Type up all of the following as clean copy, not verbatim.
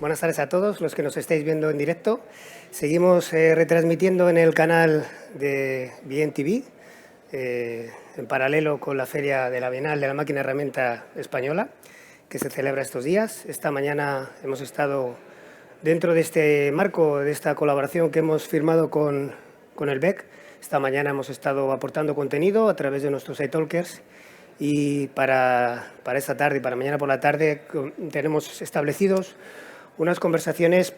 Buenas tardes a todos los que nos estáis viendo en directo. Seguimos retransmitiendo en el canal de BNTV, en paralelo con la Feria de la Bienal de la Máquina Herramienta Española, que se celebra estos días. Esta mañana hemos estado dentro de este marco, de esta colaboración que hemos firmado con el BEC. Esta mañana hemos estado aportando contenido a través de nuestros iTalkers. Y para esta tarde y para mañana por la tarde tenemos establecidos unas conversaciones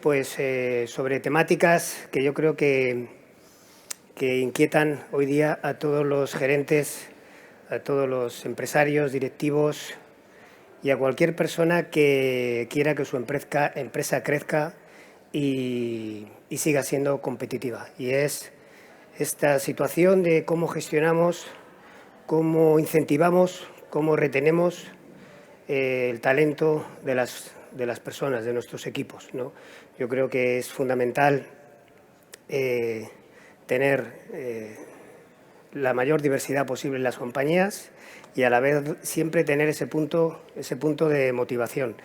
sobre temáticas que yo creo que inquietan hoy día a todos los gerentes, a todos los empresarios, directivos y a cualquier persona que quiera que su empresa crezca y siga siendo competitiva. Y es esta situación de cómo gestionamos, cómo incentivamos, cómo retenemos el talento de las personas, de nuestros equipos, ¿no? Yo creo que es fundamental tener la mayor diversidad posible en las compañías y a la vez siempre tener ese punto de motivación.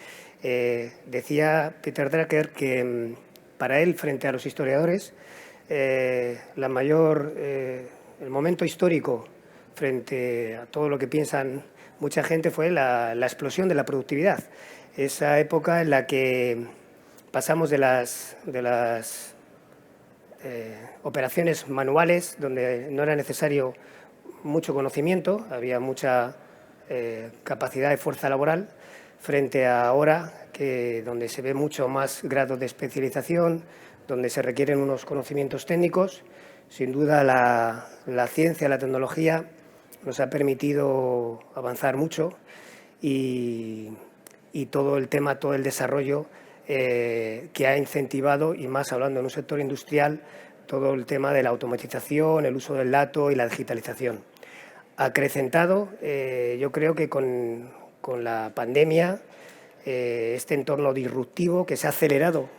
Decía Peter Drucker que para él, frente a los historiadores, el momento histórico frente a todo lo que piensan mucha gente fue la explosión de la productividad. Esa época en la que pasamos de las operaciones manuales, donde no era necesario mucho conocimiento, había mucha capacidad de fuerza laboral, frente a ahora, donde se ve mucho más grado de especialización, donde se requieren unos conocimientos técnicos. Sin duda la ciencia, la tecnología nos ha permitido avanzar mucho y todo el tema, todo el desarrollo que ha incentivado, y más hablando en un sector industrial, todo el tema de la automatización, el uso del dato y la digitalización. Acrecentado, yo creo que con la pandemia, este entorno disruptivo que se ha acelerado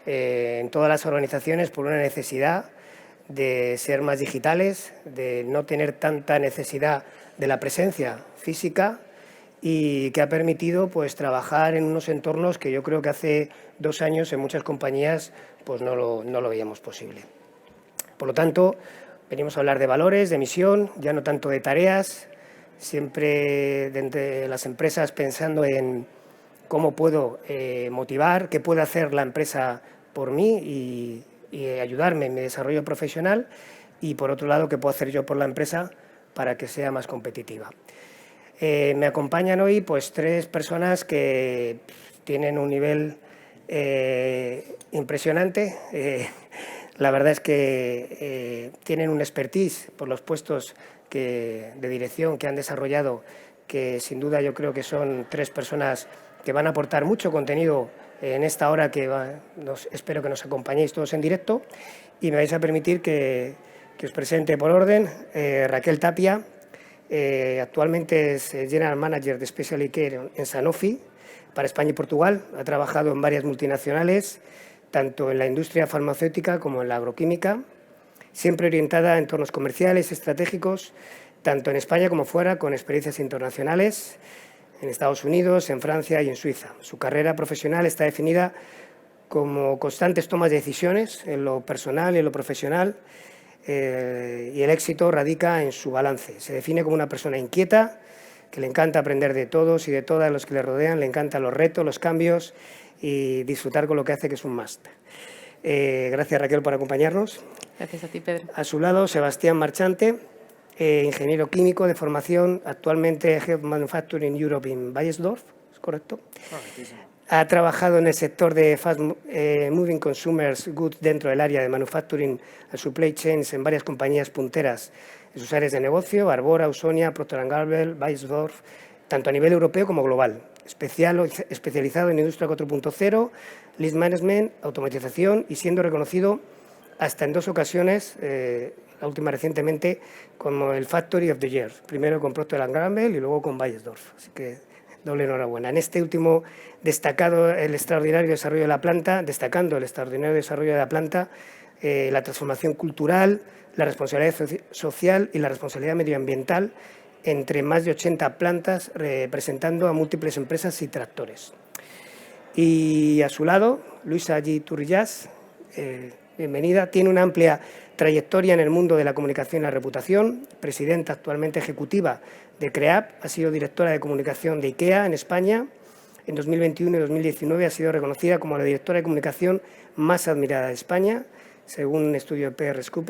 en todas las organizaciones por una necesidad de ser más digitales, de no tener tanta necesidad de la presencia física y que ha permitido trabajar en unos entornos que yo creo que hace 2 años en muchas compañías no lo veíamos posible. Por lo tanto, venimos a hablar de valores, de misión, ya no tanto de tareas, siempre desde las empresas pensando en cómo puedo motivar, qué puede hacer la empresa por mí y ayudarme en mi desarrollo profesional, y por otro lado, qué puedo hacer yo por la empresa para que sea más competitiva. Me acompañan hoy 3 personas que tienen un nivel impresionante. La verdad es que tienen un expertise por los puestos de dirección que han desarrollado, que sin duda yo creo que son 3 personas que van a aportar mucho contenido en esta hora que espero que nos acompañéis todos en directo, y me vais a permitir que os presente por orden Raquel Tapia. Actualmente es General Manager de Specialty Care en Sanofi para España y Portugal. Ha trabajado en varias multinacionales, tanto en la industria farmacéutica como en la agroquímica, siempre orientada a entornos comerciales, estratégicos, tanto en España como fuera, con experiencias internacionales, en Estados Unidos, en Francia y en Suiza. Su carrera profesional está definida como constantes tomas de decisiones en lo personal y en lo profesional, y el éxito radica en su balance. Se define como una persona inquieta, que le encanta aprender de todos y de todas los que le rodean, le encantan los retos, los cambios y disfrutar con lo que hace, que es un must. Gracias, Raquel, por acompañarnos. Gracias a ti, Pedro. A su lado, Sebastián Marchante, ingeniero químico de formación, actualmente Head of Manufacturing Europe en Bayersdorf, ¿es correcto? Correctísimo. Ha trabajado en el sector de Fast Moving Consumers Goods dentro del área de Manufacturing and Supply Chains en varias compañías punteras en sus áreas de negocio: Arbora, Ausonia, Procter & Gamble, Bayersdorf, tanto a nivel europeo como global. Especializado en Industria 4.0, Lead Management, automatización, y siendo reconocido hasta en 2 ocasiones, la última recientemente, como el Factory of the Year, primero con Procter & Gamble y luego con Bayersdorf. Así que doble enhorabuena. En este último, destacando el extraordinario desarrollo de la planta, la transformación cultural, la responsabilidad social y la responsabilidad medioambiental entre más de 80 plantas, representando a múltiples empresas y tractores. Y a su lado, Luisa G. Turrillas, bienvenida. Tiene una amplia trayectoria en el mundo de la comunicación y la reputación, presidenta actualmente ejecutiva de CREAP, ha sido directora de comunicación de IKEA en España. En 2021 y 2019 ha sido reconocida como la directora de comunicación más admirada de España, según un estudio de PR Scoop,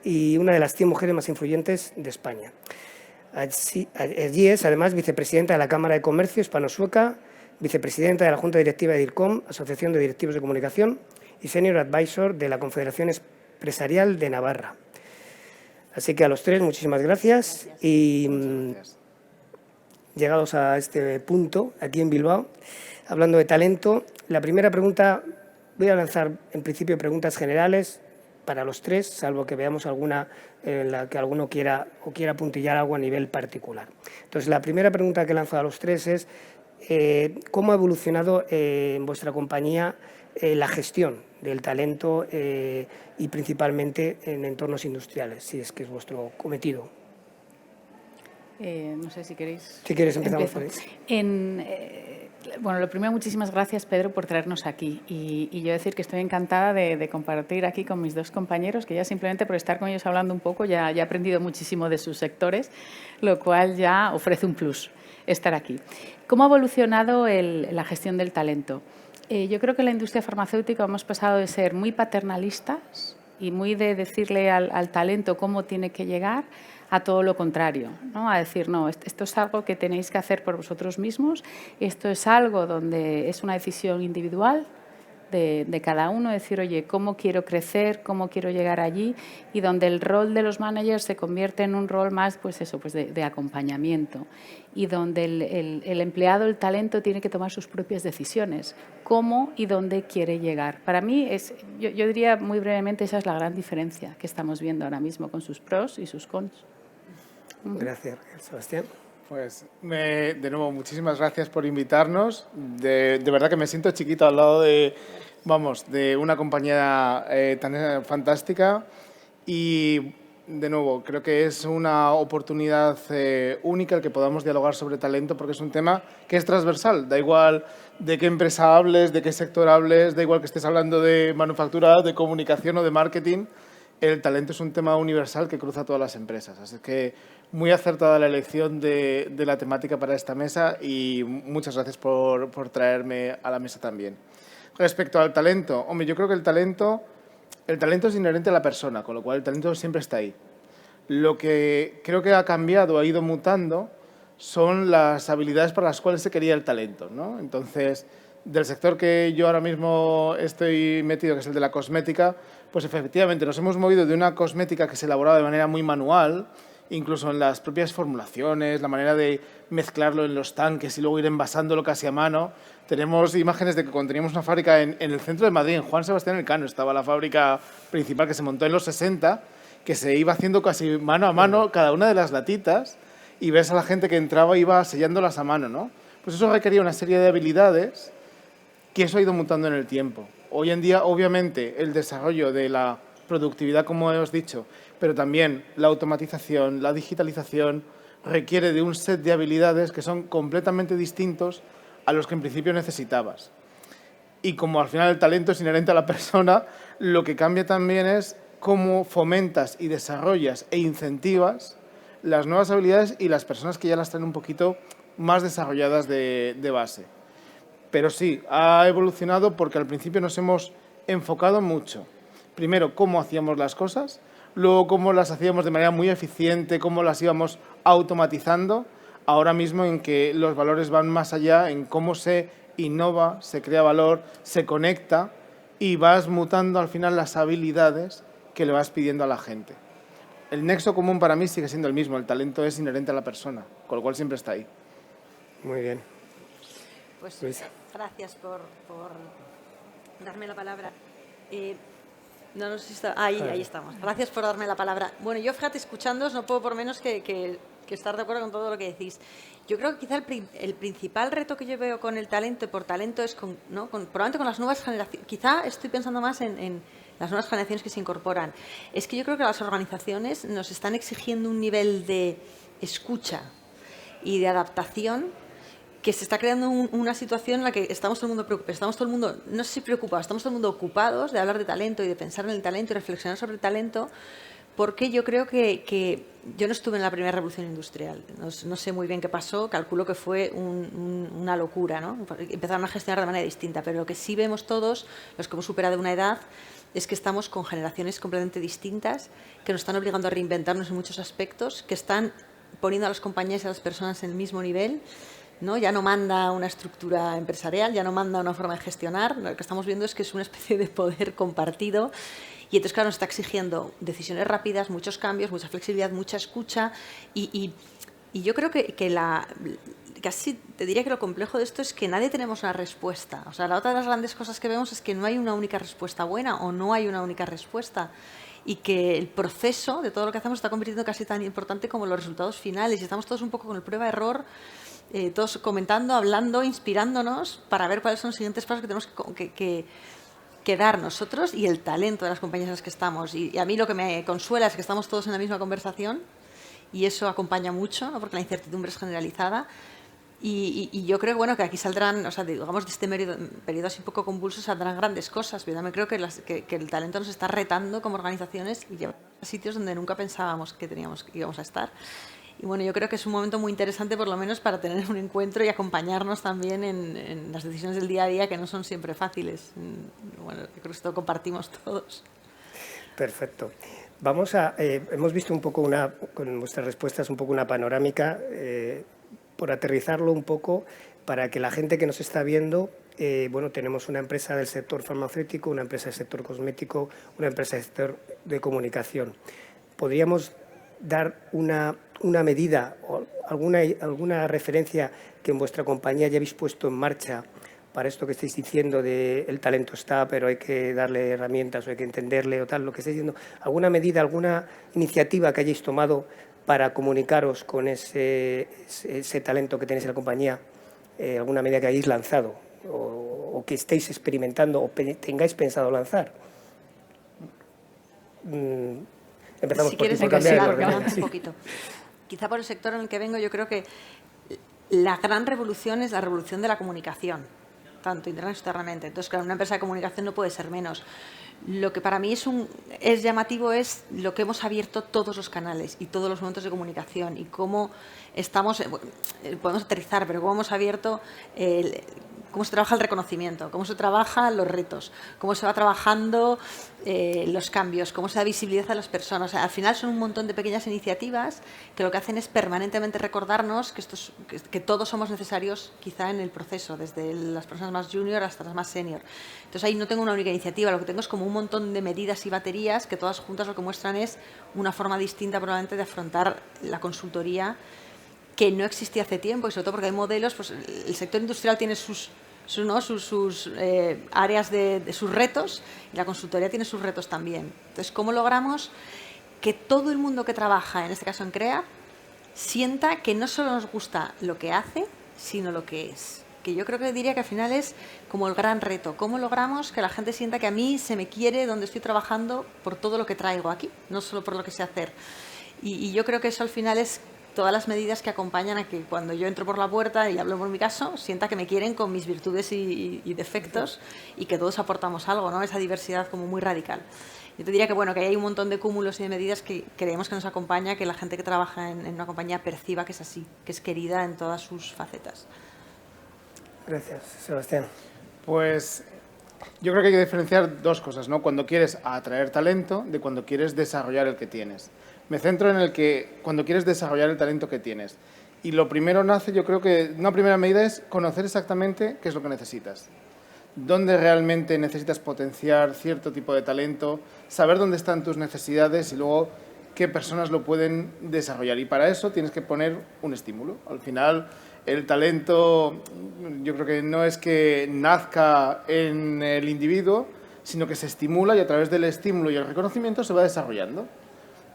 y una de las 100 mujeres más influyentes de España. Allí es, además, vicepresidenta de la Cámara de Comercio Hispano-Sueca, vicepresidenta de la Junta Directiva de DIRCOM, Asociación de Directivos de Comunicación, y senior advisor de la Confederación Empresarial de Navarra. Así que a los tres, muchísimas gracias. Y llegados a este punto, aquí en Bilbao, hablando de talento, la primera pregunta, voy a lanzar en principio preguntas generales para los tres, salvo que veamos alguna en la que alguno quiera puntillar algo a nivel particular. Entonces, la primera pregunta que lanzo a los tres es ¿cómo ha evolucionado en vuestra compañía la gestión del talento y principalmente en entornos industriales, si es que es vuestro cometido? No sé si queréis. Si quieres, empezamos por ahí. Bueno, lo primero, muchísimas gracias, Pedro, por traernos aquí. Y yo decir que estoy encantada de compartir aquí con mis dos compañeros, que ya simplemente por estar con ellos hablando un poco ya he aprendido muchísimo de sus sectores, lo cual ya ofrece un plus estar aquí. ¿Cómo ha evolucionado la gestión del talento? Yo creo que en la industria farmacéutica hemos pasado de ser muy paternalistas y muy de decirle al talento cómo tiene que llegar a todo lo contrario, ¿no? A decir, no, esto es algo que tenéis que hacer por vosotros mismos, esto es algo donde es una decisión individual de cada uno, decir, oye, ¿cómo quiero crecer? ¿Cómo quiero llegar allí? Y donde el rol de los managers se convierte en un rol más, pues eso, pues de acompañamiento. Y donde el empleado, el talento, tiene que tomar sus propias decisiones. ¿Cómo y dónde quiere llegar? Para mí, yo diría muy brevemente, esa es la gran diferencia que estamos viendo ahora mismo con sus pros y sus cons. Gracias, Sebastián. Pues, de nuevo, muchísimas gracias por invitarnos. De verdad que me siento chiquito al lado de una compañía tan fantástica y, de nuevo, creo que es una oportunidad única el que podamos dialogar sobre talento porque es un tema que es transversal. Da igual de qué empresa hables, de qué sector hables, da igual que estés hablando de manufactura, de comunicación o de marketing. El talento es un tema universal que cruza todas las empresas. Así que muy acertada la elección de la temática para esta mesa y muchas gracias por traerme a la mesa también. Respecto al talento, hombre, yo creo que el talento es inherente a la persona, con lo cual el talento siempre está ahí. Lo que creo que ha cambiado, ha ido mutando, son las habilidades para las cuales se quería el talento, ¿no? Entonces, del sector que yo ahora mismo estoy metido, que es el de la cosmética, pues efectivamente nos hemos movido de una cosmética que se elaboraba de manera muy manual, incluso en las propias formulaciones, la manera de mezclarlo en los tanques y luego ir envasándolo casi a mano. Tenemos imágenes de que cuando teníamos una fábrica en el centro de Madrid, en Juan Sebastián Elcano, estaba la fábrica principal que se montó en los 60, que se iba haciendo casi mano a mano cada una de las latitas y ves a la gente que entraba y iba sellándolas a mano, ¿no? Pues eso requería una serie de habilidades que eso ha ido mutando en el tiempo. Hoy en día, obviamente, el desarrollo de la productividad, como hemos dicho, pero también la automatización, la digitalización, requiere de un set de habilidades que son completamente distintos a los que en principio necesitabas. Y como al final el talento es inherente a la persona, lo que cambia también es cómo fomentas y desarrollas e incentivas las nuevas habilidades y las personas que ya las traen un poquito más desarrolladas de base. Pero sí, ha evolucionado porque al principio nos hemos enfocado mucho. Primero, cómo hacíamos las cosas, luego cómo las hacíamos de manera muy eficiente, cómo las íbamos automatizando, ahora mismo en que los valores van más allá, en cómo se innova, se crea valor, se conecta y vas mutando al final las habilidades que le vas pidiendo a la gente. El nexo común para mí sigue siendo el mismo, el talento es inherente a la persona, con lo cual siempre está ahí. Muy bien. Pues Luisa. gracias por darme la palabra. No sé si está... Ahí estamos. Gracias por darme la palabra. Bueno, yo, fíjate, escuchándoos no puedo por menos que estar de acuerdo con todo lo que decís. Yo creo que quizá el principal reto que yo veo con el talento y por talento es probablemente con las nuevas generaciones. Quizá estoy pensando más en las nuevas generaciones que se incorporan. Es que yo creo que las organizaciones nos están exigiendo un nivel de escucha y de adaptación que se está creando una situación en la que estamos todo el mundo preocupados, estamos todo el mundo, no sé si preocupados, estamos todo el mundo ocupados de hablar de talento y de pensar en el talento y reflexionar sobre el talento, porque yo creo que yo no estuve en la primera revolución industrial, no sé muy bien qué pasó, calculo que fue una locura, ¿no? Empezaron a gestionar de manera distinta, pero lo que sí vemos todos, los que hemos superado una edad, es que estamos con generaciones completamente distintas, que nos están obligando a reinventarnos en muchos aspectos, que están poniendo a las compañías y a las personas en el mismo nivel, ¿no? Ya no manda una estructura empresarial, ya no manda una forma de gestionar, lo que estamos viendo es que es una especie de poder compartido y entonces, claro, nos está exigiendo decisiones rápidas, muchos cambios, mucha flexibilidad, mucha escucha y yo creo que casi te diría que lo complejo de esto es que nadie tenemos una respuesta. O sea, la otra de las grandes cosas que vemos es que no hay una única respuesta buena o no hay una única respuesta y que el proceso de todo lo que hacemos está convirtiendo casi tan importante como los resultados finales y estamos todos un poco con el prueba-error, todos comentando, hablando, inspirándonos para ver cuáles son los siguientes pasos que tenemos que dar nosotros y el talento de las compañías en las que estamos. Y a mí lo que me consuela es que estamos todos en la misma conversación y eso acompaña mucho, ¿no? Porque la incertidumbre es generalizada. Y yo creo bueno, que aquí saldrán, o sea, digamos, de este periodo así un poco convulso saldrán grandes cosas. Yo también creo que el talento nos está retando como organizaciones y lleva a sitios donde nunca pensábamos que íbamos a estar. Y bueno, yo creo que es un momento muy interesante, por lo menos, para tener un encuentro y acompañarnos también en las decisiones del día a día, que no son siempre fáciles. Bueno, yo creo que esto lo compartimos todos. Perfecto. Hemos visto un poco con vuestras respuestas, un poco una panorámica, por aterrizarlo un poco, para que la gente que nos está viendo, bueno, tenemos una empresa del sector farmacéutico, una empresa del sector cosmético, una empresa del sector de comunicación. ¿Podríamos dar una medida o alguna referencia que en vuestra compañía ya habéis puesto en marcha para esto que estáis diciendo de el talento está, pero hay que darle herramientas o hay que entenderle o tal, lo que estáis diciendo? ¿Alguna medida, alguna iniciativa que hayáis tomado para comunicaros con ese talento que tenéis en la compañía? ¿Alguna medida que hayáis lanzado o que estéis experimentando o tengáis pensado lanzar? Empezamos si por quieres, un poquito. Quizá por el sector en el que vengo, yo creo que la gran revolución es la revolución de la comunicación, tanto interna como externamente. Entonces, claro, una empresa de comunicación no puede ser menos. Lo que para mí es llamativo es lo que hemos abierto todos los canales y todos los momentos de comunicación y cómo estamos, podemos aterrizar, pero cómo hemos abierto cómo se trabaja el reconocimiento, cómo se trabajan los retos, cómo se va trabajando los cambios, cómo se da visibilidad a las personas. O sea, al final son un montón de pequeñas iniciativas que lo que hacen es permanentemente recordarnos que todos somos necesarios quizá en el proceso, desde las personas más junior hasta las más senior. Entonces ahí no tengo una única iniciativa, lo que tengo es como un montón de medidas y baterías que todas juntas lo que muestran es una forma distinta probablemente de afrontar la consultoría que no existía hace tiempo y sobre todo porque hay modelos, pues el sector industrial tiene sus áreas de sus retos y la consultoría tiene sus retos también. Entonces, ¿cómo logramos que todo el mundo que trabaja, en este caso en CREA, sienta que no solo nos gusta lo que hace, sino lo que es? Que yo creo que diría que al final es como el gran reto. ¿Cómo logramos que la gente sienta que a mí se me quiere donde estoy trabajando por todo lo que traigo aquí, no solo por lo que sé hacer? Y yo creo que eso al final es todas las medidas que acompañan a que cuando yo entro por la puerta y hablo por mi caso, sienta que me quieren con mis virtudes y defectos y que todos aportamos algo, ¿no? Esa diversidad como muy radical. Yo te diría que, bueno, que hay un montón de cúmulos y de medidas que creemos que nos acompaña, que la gente que trabaja en una compañía perciba que es así, que es querida en todas sus facetas. Gracias, Sebastián. Pues yo creo que hay que diferenciar dos cosas, ¿no? Cuando quieres atraer talento de cuando quieres desarrollar el que tienes. Me centro en el que cuando quieres desarrollar el talento que tienes. Y lo primero nace, yo creo que una primera medida es conocer exactamente qué es lo que necesitas. Dónde realmente necesitas potenciar cierto tipo de talento, saber dónde están tus necesidades y luego qué personas lo pueden desarrollar. Y para eso tienes que poner un estímulo. Al final, el talento, yo creo que no es que nazca en el individuo, sino que se estimula y a través del estímulo y el reconocimiento se va desarrollando.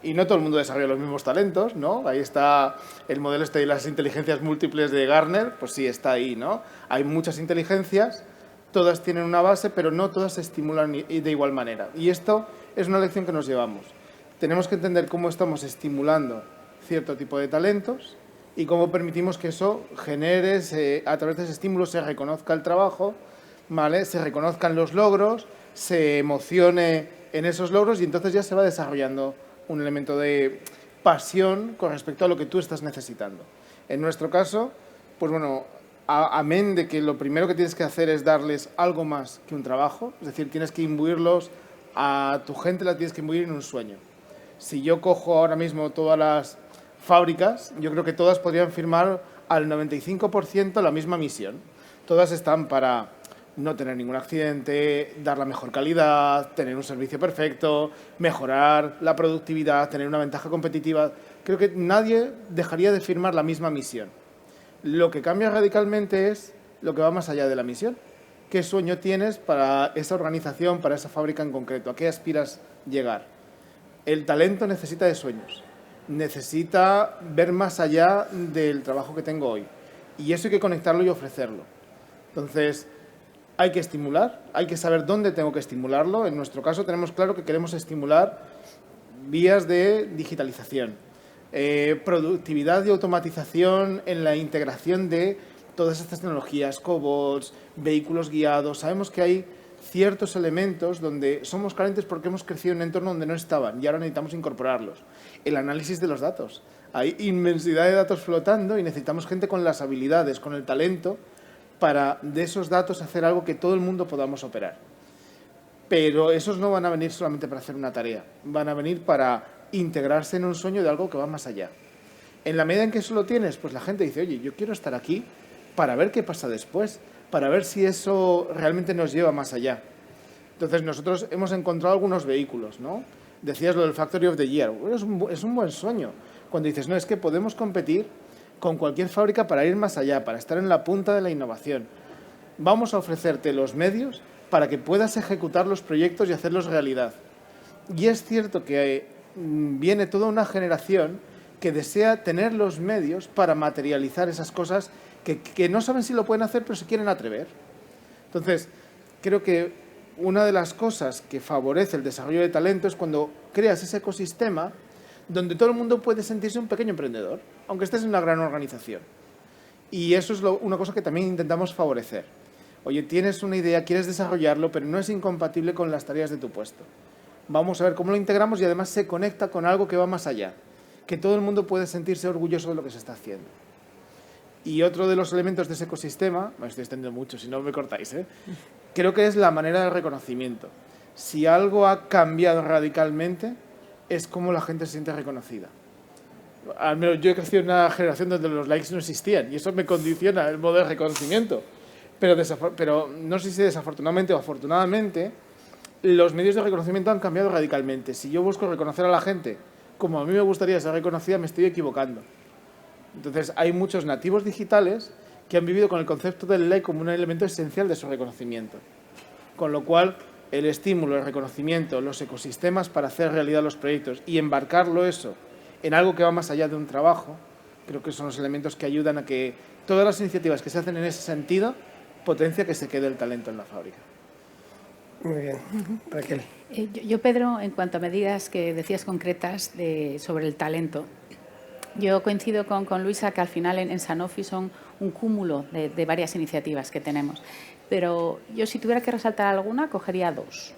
Y no todo el mundo desarrolla los mismos talentos, ¿no? Ahí está el modelo de las inteligencias múltiples de Gartner, pues sí, está ahí, ¿no? Hay muchas inteligencias, todas tienen una base, pero no todas se estimulan de igual manera. Y esto es una lección que nos llevamos. Tenemos que entender cómo estamos estimulando cierto tipo de talentos y cómo permitimos que eso genere, a través de ese estímulo se reconozca el trabajo, ¿vale? Se reconozcan los logros, se emocione en esos logros y entonces ya se va desarrollando un elemento de pasión con respecto a lo que tú estás necesitando. En nuestro caso, pues bueno, amén de que lo primero que tienes que hacer es darles algo más que un trabajo, es decir, tienes que imbuirlos, a tu gente la tienes que imbuir en un sueño. Si yo cojo ahora mismo todas las fábricas, yo creo que todas podrían firmar al 95% la misma misión. Todas están para no tener ningún accidente, dar la mejor calidad, tener un servicio perfecto, mejorar la productividad, tener una ventaja competitiva. Creo que nadie dejaría de firmar la misma misión. Lo que cambia radicalmente es lo que va más allá de la misión. ¿Qué sueño tienes para esa organización, para esa fábrica en concreto? ¿A qué aspiras llegar? El talento necesita de sueños, necesita ver más allá del trabajo que tengo hoy. Y eso hay que conectarlo y ofrecerlo. Entonces, hay que estimular, hay que saber dónde tengo que estimularlo. En nuestro caso tenemos claro que queremos estimular vías de digitalización, productividad y automatización en la integración de todas estas tecnologías, cobots, vehículos guiados. Sabemos que hay ciertos elementos donde somos carentes porque hemos crecido en un entorno donde no estaban y ahora necesitamos incorporarlos. El análisis de los datos. Hay inmensidad de datos flotando y necesitamos gente con las habilidades, con el talento, para de esos datos hacer algo que todo el mundo podamos operar. Pero esos no van a venir solamente para hacer una tarea, van a venir para integrarse en un sueño de algo que va más allá. En la medida en que eso lo tienes, pues la gente dice, oye, yo quiero estar aquí para ver qué pasa después, para ver si eso realmente nos lleva más allá. Entonces nosotros hemos encontrado algunos vehículos, ¿no? Decías lo del Factory of the Year, es un buen sueño. Cuando dices, no, es que podemos competir con cualquier fábrica para ir más allá, para estar en la punta de la innovación. Vamos a ofrecerte los medios para que puedas ejecutar los proyectos y hacerlos realidad. Y es cierto que viene toda una generación que desea tener los medios para materializar esas cosas que no saben si lo pueden hacer, pero se quieren atrever. Entonces, creo que una de las cosas que favorece el desarrollo de talento es cuando creas ese ecosistema donde todo el mundo puede sentirse un pequeño emprendedor, aunque estés en una gran organización. Y eso es una cosa que también intentamos favorecer. Oye, tienes una idea, quieres desarrollarlo, pero no es incompatible con las tareas de tu puesto. Vamos a ver cómo lo integramos y además se conecta con algo que va más allá, que todo el mundo puede sentirse orgulloso de lo que se está haciendo. Y otro de los elementos de ese ecosistema, me estoy extendiendo mucho, si no me cortáis, creo que es la manera de reconocimiento. Si algo ha cambiado radicalmente, es cómo la gente se siente reconocida. Al menos yo he crecido en una generación donde los likes no existían y eso me condiciona el modo de reconocimiento. Pero no sé si desafortunadamente o afortunadamente, los medios de reconocimiento han cambiado radicalmente. Si yo busco reconocer a la gente como a mí me gustaría ser reconocida, me estoy equivocando. Entonces, hay muchos nativos digitales que han vivido con el concepto del like como un elemento esencial de su reconocimiento. Con lo cual, el estímulo, el reconocimiento, los ecosistemas para hacer realidad los proyectos y embarcarlo eso en algo que va más allá de un trabajo, creo que son los elementos que ayudan a que todas las iniciativas que se hacen en ese sentido potencia que se quede el talento en la fábrica. Muy bien. Raquel. Yo, Pedro, en cuanto a medidas que decías concretas sobre el talento, yo coincido con Luisa que al final en Sanofi son un cúmulo de varias iniciativas que tenemos. Pero yo si tuviera que resaltar alguna, cogería dos.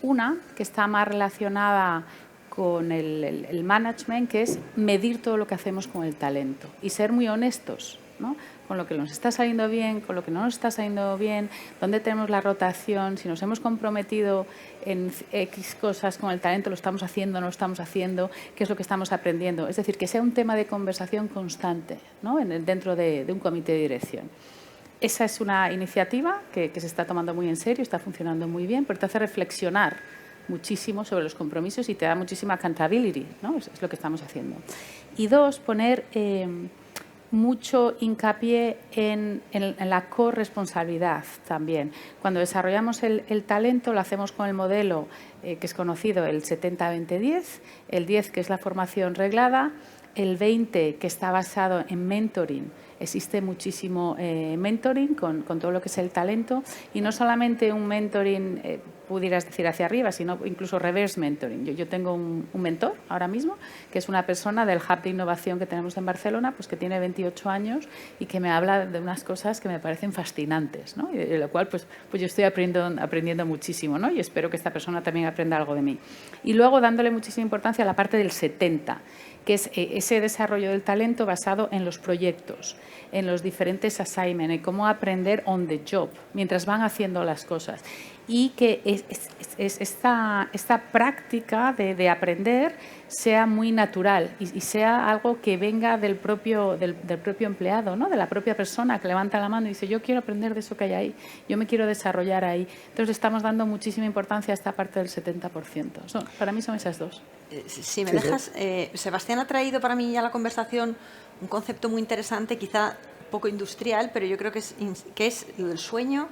Una que está más relacionada con el management, que es medir todo lo que hacemos con el talento y ser muy honestos, ¿no? Con lo que nos está saliendo bien, con lo que no nos está saliendo bien, dónde tenemos la rotación, si nos hemos comprometido en X cosas con el talento, lo estamos haciendo, no lo estamos haciendo, qué es lo que estamos aprendiendo. Es decir, que sea un tema de conversación constante, ¿no? Dentro de un comité de dirección. Esa es una iniciativa que se está tomando muy en serio, está funcionando muy bien, porque te hace reflexionar muchísimo sobre los compromisos y te da muchísima accountability, ¿no? Es lo que estamos haciendo. Y dos, poner mucho hincapié en la corresponsabilidad también. Cuando desarrollamos el talento, lo hacemos con el modelo que es conocido, el 70-20-10, el 10 que es la formación reglada, el 20 que está basado en mentoring. Existe muchísimo mentoring con todo lo que es el talento y no solamente un mentoring pudieras decir hacia arriba, sino incluso reverse mentoring. Yo tengo un mentor ahora mismo, que es una persona del Hub de Innovación que tenemos en Barcelona, pues que tiene 28 años y que me habla de unas cosas que me parecen fascinantes, ¿no? Y de lo cual pues yo estoy aprendiendo muchísimo, ¿no? Y espero que esta persona también aprenda algo de mí. Y luego dándole muchísima importancia a la parte del 70, que es ese desarrollo del talento basado en los proyectos, en los diferentes assignments, en cómo aprender on the job, mientras van haciendo las cosas. Y que esta práctica de aprender sea muy natural y sea algo que venga del propio empleado, ¿no? De la propia persona que levanta la mano y dice, yo quiero aprender de eso que hay ahí, yo me quiero desarrollar ahí. Entonces, estamos dando muchísima importancia a esta parte del 70%. Para mí son esas dos. Si me dejas, Sebastián ha traído para mí a la conversación un concepto muy interesante, quizá poco industrial, pero yo creo que es lo del sueño,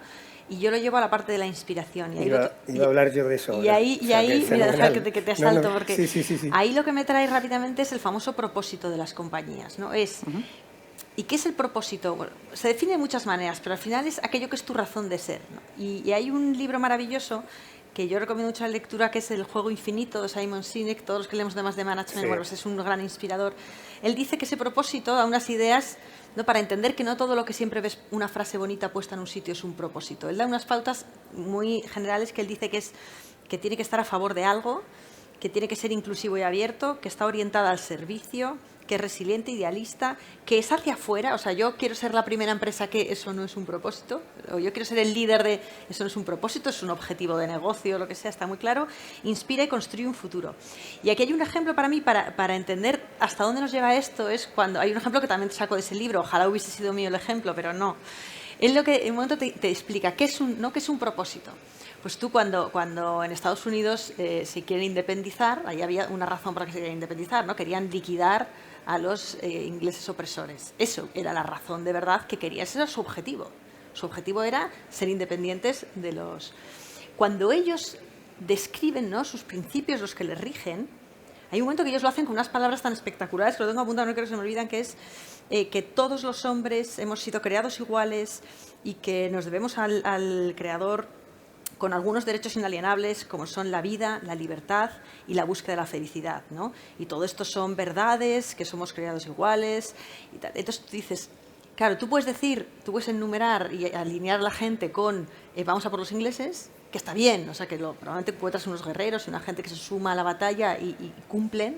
y yo lo llevo a la parte de la inspiración. Y iba a hablar yo de eso. Y ahí, mira, deja que te asalto, porque sí. ahí lo que me trae rápidamente es el famoso propósito de las compañías, ¿no? ¿Y qué es el propósito? Bueno, se define de muchas maneras, pero al final es aquello que es tu razón de ser, ¿no? Y hay un libro maravilloso que yo recomiendo mucho la lectura, que es El juego infinito de Simon Sinek. Todos los que leemos temas de management, bueno, pues es un gran inspirador. Él dice que ese propósito da unas ideas, ¿no?, para entender que no todo lo que siempre ves una frase bonita puesta en un sitio es un propósito. Él da unas pautas muy generales que él dice que tiene que estar a favor de algo, que tiene que ser inclusivo y abierto, que está orientada al servicio, que es resiliente, idealista, que es hacia afuera. O sea, yo quiero ser la primera empresa, que eso no es un propósito, o yo quiero ser el líder de, eso no es un propósito, es un objetivo de negocio, lo que sea, está muy claro. Inspira y construye un futuro. Y aquí hay un ejemplo para mí, para entender hasta dónde nos lleva esto, es cuando hay un ejemplo que también saco de ese libro, ojalá hubiese sido mío el ejemplo, pero no. Él lo que en un momento te explica qué es un propósito. Pues tú cuando en Estados Unidos se quieren independizar, ahí había una razón para que se querían independizar, ¿no? Querían liquidar a los ingleses opresores. Eso era la razón de verdad que quería, ese era su objetivo. Su objetivo era ser independientes de los... Cuando ellos describen, ¿no?, sus principios, los que les rigen, hay un momento que ellos lo hacen con unas palabras tan espectaculares, que lo tengo apuntado, no quiero que se me olvidan, que es que todos los hombres hemos sido creados iguales y que nos debemos al Creador con algunos derechos inalienables, como son la vida, la libertad y la búsqueda de la felicidad, ¿no? Y todo esto son verdades, que somos creados iguales y tal. Entonces tú dices, claro, tú puedes enumerar y alinear a la gente con vamos a por los ingleses, que está bien, o sea, que probablemente encuentras unos guerreros y una gente que se suma a la batalla y cumplen,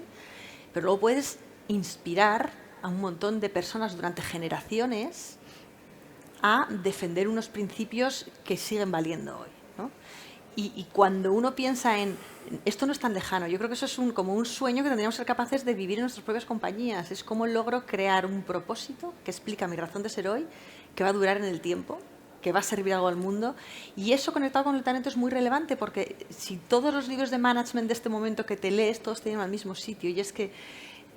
pero luego puedes inspirar a un montón de personas durante generaciones a defender unos principios que siguen valiendo hoy, ¿no? Y cuando uno piensa en esto no es tan lejano, yo creo que eso es como un sueño que tendríamos que ser capaces de vivir en nuestras propias compañías. Es cómo logro crear un propósito que explica mi razón de ser hoy, que va a durar en el tiempo, que va a servir algo al mundo. Y eso conectado con el talento es muy relevante, porque si todos los libros de management de este momento que te lees, todos tienen al mismo sitio, y es que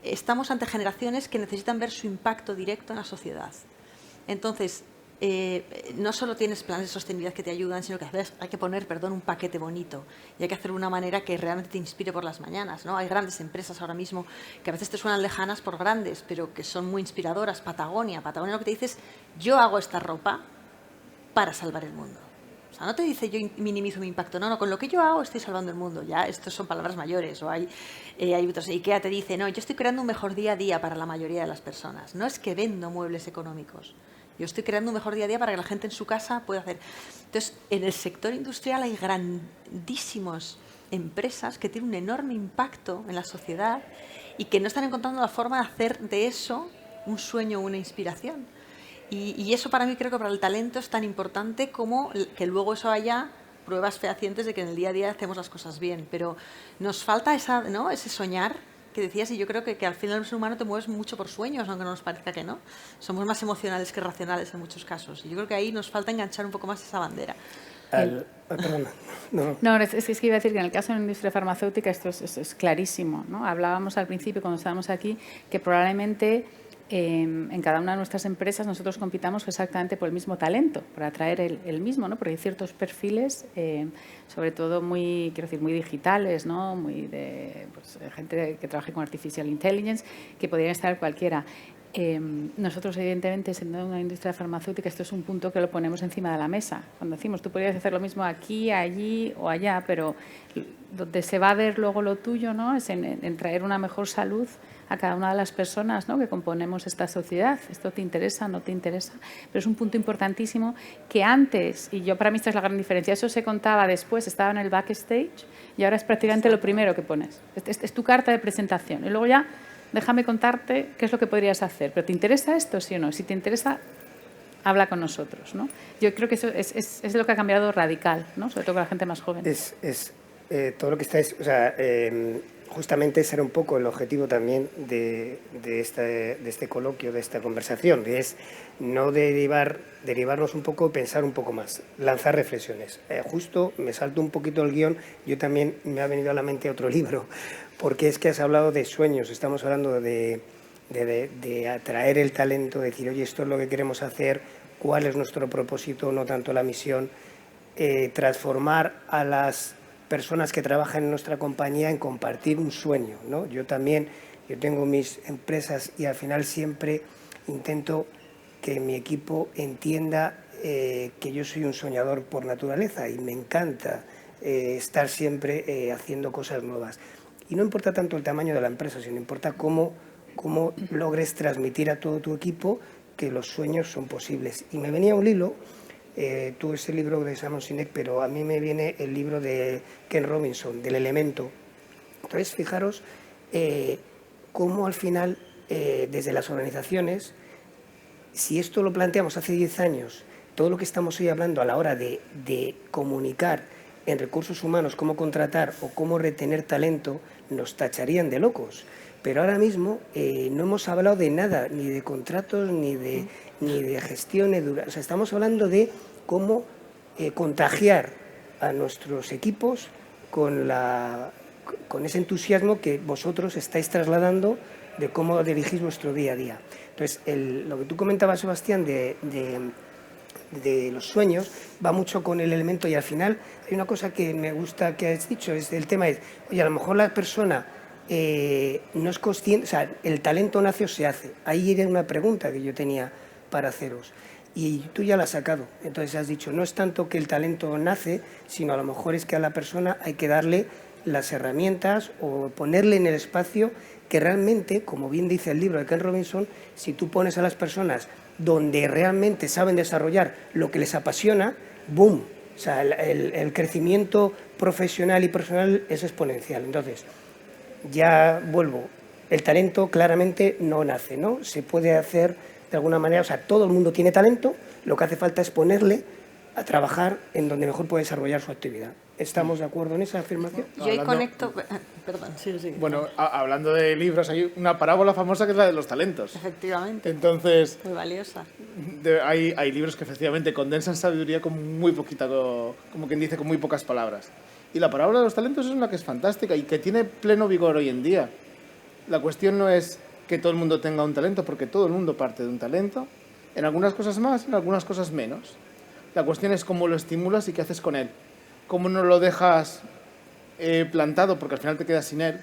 estamos ante generaciones que necesitan ver su impacto directo en la sociedad. Entonces, no solo tienes planes de sostenibilidad que te ayudan, sino que a veces hay que poner, un paquete bonito, y hay que hacerlo de una manera que realmente te inspire por las mañanas, ¿no? Hay grandes empresas ahora mismo que a veces te suenan lejanas por grandes, pero que son muy inspiradoras. Patagonia lo que te dice es, yo hago esta ropa para salvar el mundo. O sea, no te dice yo minimizo mi impacto, no, con lo que yo hago estoy salvando el mundo. Ya, estos son palabras mayores. O hay otros, IKEA te dice, no, yo estoy creando un mejor día a día para la mayoría de las personas. No es que vendo muebles económicos. Yo estoy creando un mejor día a día para que la gente en su casa pueda hacer. Entonces, en el sector industrial hay grandísimas empresas que tienen un enorme impacto en la sociedad y que no están encontrando la forma de hacer de eso un sueño o una inspiración. Y eso para mí, creo que para el talento es tan importante como que luego eso haya pruebas fehacientes de que en el día a día hacemos las cosas bien. Pero nos falta ese soñar que decías, y yo creo que al final el ser humano te mueves mucho por sueños, aunque no nos parezca que no. Somos más emocionales que racionales en muchos casos. Y yo creo que ahí nos falta enganchar un poco más esa bandera. Perdona. No, es que iba a decir que en el caso de la industria farmacéutica esto es clarísimo, ¿no? Hablábamos al principio, cuando estábamos aquí, que probablemente en cada una de nuestras empresas nosotros compitamos exactamente por el mismo talento, por atraer el mismo, ¿no? Porque hay ciertos perfiles, sobre todo muy digitales, ¿no? Muy de gente que trabaje con Artificial Intelligence, que podrían estar cualquiera. Nosotros, evidentemente, siendo una industria farmacéutica, esto es un punto que lo ponemos encima de la mesa. Cuando decimos, tú podrías hacer lo mismo aquí, allí o allá, pero donde se va a ver luego lo tuyo, ¿no?, es en traer una mejor salud a cada una de las personas, ¿no?, que componemos esta sociedad. Esto te interesa, no te interesa, pero es un punto importantísimo que antes, y yo para mí esta es la gran diferencia, eso se contaba después, estaba en el backstage y ahora es prácticamente lo primero que pones. Es tu carta de presentación y luego ya déjame contarte qué es lo que podrías hacer. ¿Pero te interesa esto, sí o no? Si te interesa, habla con nosotros, ¿no? Yo creo que eso es lo que ha cambiado radical, ¿no?, sobre todo con la gente más joven. Todo lo que estáis... O sea, justamente ese era un poco el objetivo también de este coloquio, de esta conversación, es no derivarnos un poco, pensar un poco más, lanzar reflexiones. Justo me salto un poquito el guión, yo también me ha venido a la mente otro libro, porque es que has hablado de sueños, estamos hablando de atraer el talento, de decir, oye, esto es lo que queremos hacer, cuál es nuestro propósito, no tanto la misión, transformar a las personas que trabajan en nuestra compañía en compartir un sueño, ¿no? Yo tengo mis empresas y al final siempre intento que mi equipo entienda que yo soy un soñador por naturaleza y me encanta estar siempre haciendo cosas nuevas. Y no importa tanto el tamaño de la empresa, sino importa cómo logres transmitir a todo tu equipo que los sueños son posibles. Y me venía un hilo. Tú ese libro de Simon Sinek, pero a mí me viene el libro de Ken Robinson, del elemento. Entonces, fijaros cómo al final, desde las organizaciones, si esto lo planteamos hace 10 años, todo lo que estamos hoy hablando a la hora de comunicar en recursos humanos, cómo contratar o cómo retener talento, nos tacharían de locos. Pero ahora mismo no hemos hablado de nada, ni de contratos, ni de gestión. O sea, estamos hablando de cómo contagiar a nuestros equipos con ese entusiasmo que vosotros estáis trasladando de cómo dirigís vuestro día a día. Entonces, lo que tú comentabas, Sebastián, de los sueños, va mucho con el elemento y al final hay una cosa que me gusta que has dicho, el tema es, oye, a lo mejor la persona no es consciente, o sea, el talento nace o se hace. Ahí era una pregunta que yo tenía para haceros y tú ya la has sacado. Entonces has dicho, no es tanto que el talento nace, sino a lo mejor es que a la persona hay que darle las herramientas o ponerle en el espacio que realmente, como bien dice el libro de Ken Robinson, si tú pones a las personas donde realmente saben desarrollar lo que les apasiona, ¡boom! O sea, el crecimiento profesional y personal es exponencial. Entonces, ya vuelvo, el talento claramente no nace, ¿no? Se puede hacer de alguna manera, o sea, todo el mundo tiene talento, lo que hace falta es ponerle a trabajar en donde mejor puede desarrollar su actividad. ¿Estamos de acuerdo en esa afirmación? Yo ahí conecto... Perdón, sí. Bueno, hablando de libros, hay una parábola famosa que es la de los talentos. Efectivamente. Entonces, muy valiosa. Hay libros que efectivamente condensan sabiduría con muy poquita, como quien dice, con muy pocas palabras. Y la parábola de los talentos es una que es fantástica y que tiene pleno vigor hoy en día. La cuestión no es que todo el mundo tenga un talento, porque todo el mundo parte de un talento, en algunas cosas más, en algunas cosas menos. La cuestión es cómo lo estimulas y qué haces con él. Cómo no lo dejas plantado, porque al final te quedas sin él.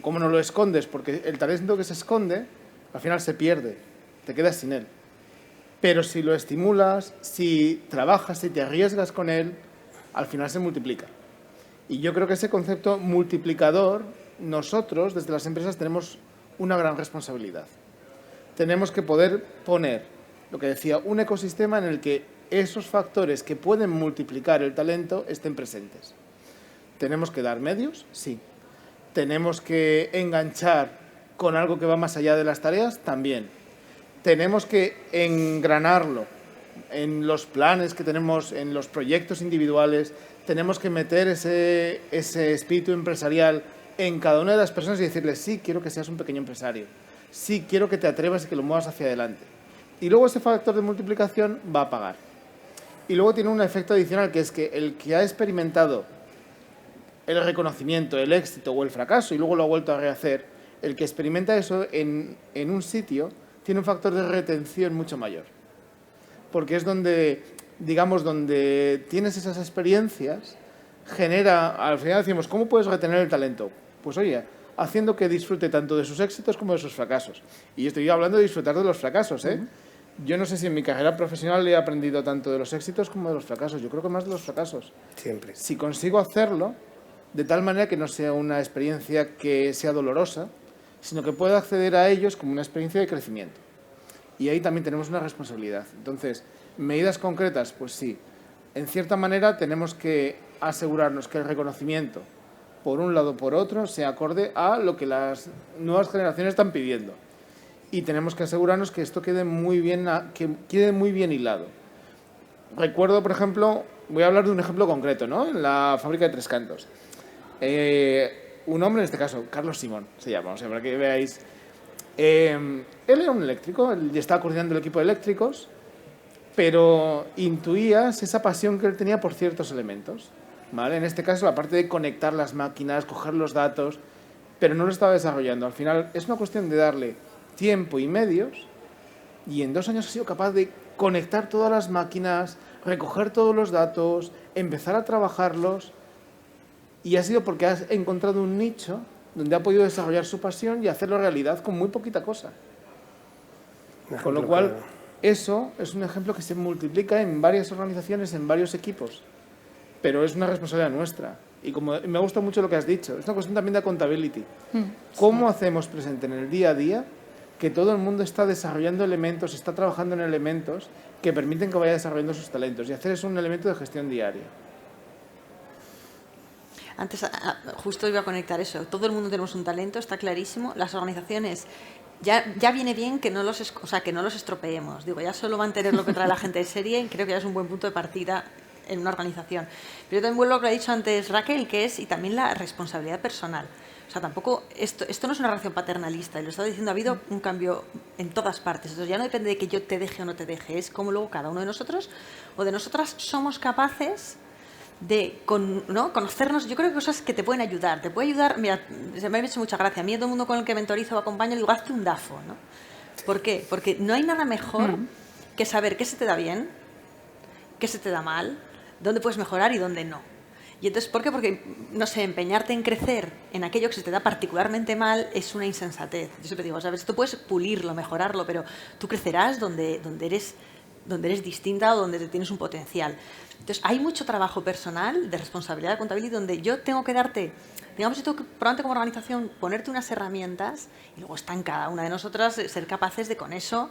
Cómo no lo escondes, porque el talento que se esconde, al final se pierde, te quedas sin él. Pero si lo estimulas, si trabajas, si te arriesgas con él, al final se multiplica. Y yo creo que ese concepto multiplicador, nosotros desde las empresas tenemos una gran responsabilidad. Tenemos que poder poner, lo que decía, un ecosistema en el que esos factores que pueden multiplicar el talento estén presentes. ¿Tenemos que dar medios? Sí. ¿Tenemos que enganchar con algo que va más allá de las tareas? También. ¿Tenemos que engranarlo en los planes que tenemos, en los proyectos individuales? ¿Tenemos que meter ese espíritu empresarial en cada una de las personas y decirles, sí, quiero que seas un pequeño empresario, sí, quiero que te atrevas y que lo muevas hacia adelante? Y luego ese factor de multiplicación va a pagar. Y luego tiene un efecto adicional, que es que el que ha experimentado el reconocimiento, el éxito o el fracaso y luego lo ha vuelto a rehacer, el que experimenta eso en un sitio tiene un factor de retención mucho mayor. Porque es donde, digamos, donde tienes esas experiencias, genera, al final decimos, ¿cómo puedes retener el talento? Pues oye, haciendo que disfrute tanto de sus éxitos como de sus fracasos. Y estoy hablando de disfrutar de los fracasos, ¿eh? Yo no sé si en mi carrera profesional he aprendido tanto de los éxitos como de los fracasos. Yo creo que más de los fracasos. Siempre. Si consigo hacerlo de tal manera que no sea una experiencia que sea dolorosa, sino que pueda acceder a ellos como una experiencia de crecimiento. Y ahí también tenemos una responsabilidad. Entonces, medidas concretas, pues sí. En cierta manera tenemos que asegurarnos que el reconocimiento, por un lado o por otro, sea acorde a lo que las nuevas generaciones están pidiendo. Y tenemos que asegurarnos que esto quede muy bien hilado. Recuerdo, por ejemplo, voy a hablar de un ejemplo concreto, ¿no? En la fábrica de Tres Cantos. Un hombre, en este caso, Carlos Simón, se llama, o sea, para que veáis. Él era un eléctrico, él estaba coordinando el equipo de eléctricos, pero intuías esa pasión que él tenía por ciertos elementos, ¿vale? En este caso, la parte de conectar las máquinas, coger los datos, pero no lo estaba desarrollando. Al final, es una cuestión de darle tiempo y medios, y en 2 años ha sido capaz de conectar todas las máquinas, recoger todos los datos, empezar a trabajarlos, y ha sido porque has encontrado un nicho donde ha podido desarrollar su pasión y hacerlo realidad con muy poquita cosa. Con lo cual, eso es un ejemplo que se multiplica en varias organizaciones, en varios equipos, pero es una responsabilidad nuestra. Y como me gusta mucho lo que has dicho, es una cuestión también de accountability. ¿Cómo hacemos presente en el día a día que todo el mundo está desarrollando elementos, está trabajando en elementos que permiten que vaya desarrollando sus talentos? Y hacer eso un elemento de gestión diaria. Antes, justo iba a conectar eso. Todo el mundo tenemos un talento, está clarísimo. Las organizaciones, ya viene bien que no los estropeemos. Digo, ya solo mantener lo que trae la gente de serie, creo que ya es un buen punto de partida en una organización. Pero yo también vuelvo a lo que ha dicho antes Raquel, que es, y también la responsabilidad personal. O sea, tampoco, esto no es una relación paternalista, y lo estaba diciendo, ha habido un cambio en todas partes. Entonces ya no depende de que yo te deje o no te deje, es como luego cada uno de nosotros o de nosotras somos capaces de conocernos. Yo creo que cosas que te pueden ayudar. Te puede ayudar, mira, se me ha hecho mucha gracia. A mí todo el mundo con el que mentorizo o acompaño le digo, hazte un DAFO, ¿no? ¿Por qué? Porque no hay nada mejor que saber qué se te da bien, qué se te da mal, dónde puedes mejorar y dónde no. Y entonces, ¿por qué? Porque, no sé, empeñarte en crecer en aquello que se te da particularmente mal es una insensatez. Yo siempre digo, ¿sabes? Tú puedes pulirlo, mejorarlo, pero tú crecerás donde eres distinta o donde tienes un potencial. Entonces, hay mucho trabajo personal de responsabilidad de accountability donde yo tengo que darte, digamos, yo tengo que, probablemente como organización, ponerte unas herramientas y luego está en cada una de nosotras ser capaces de con eso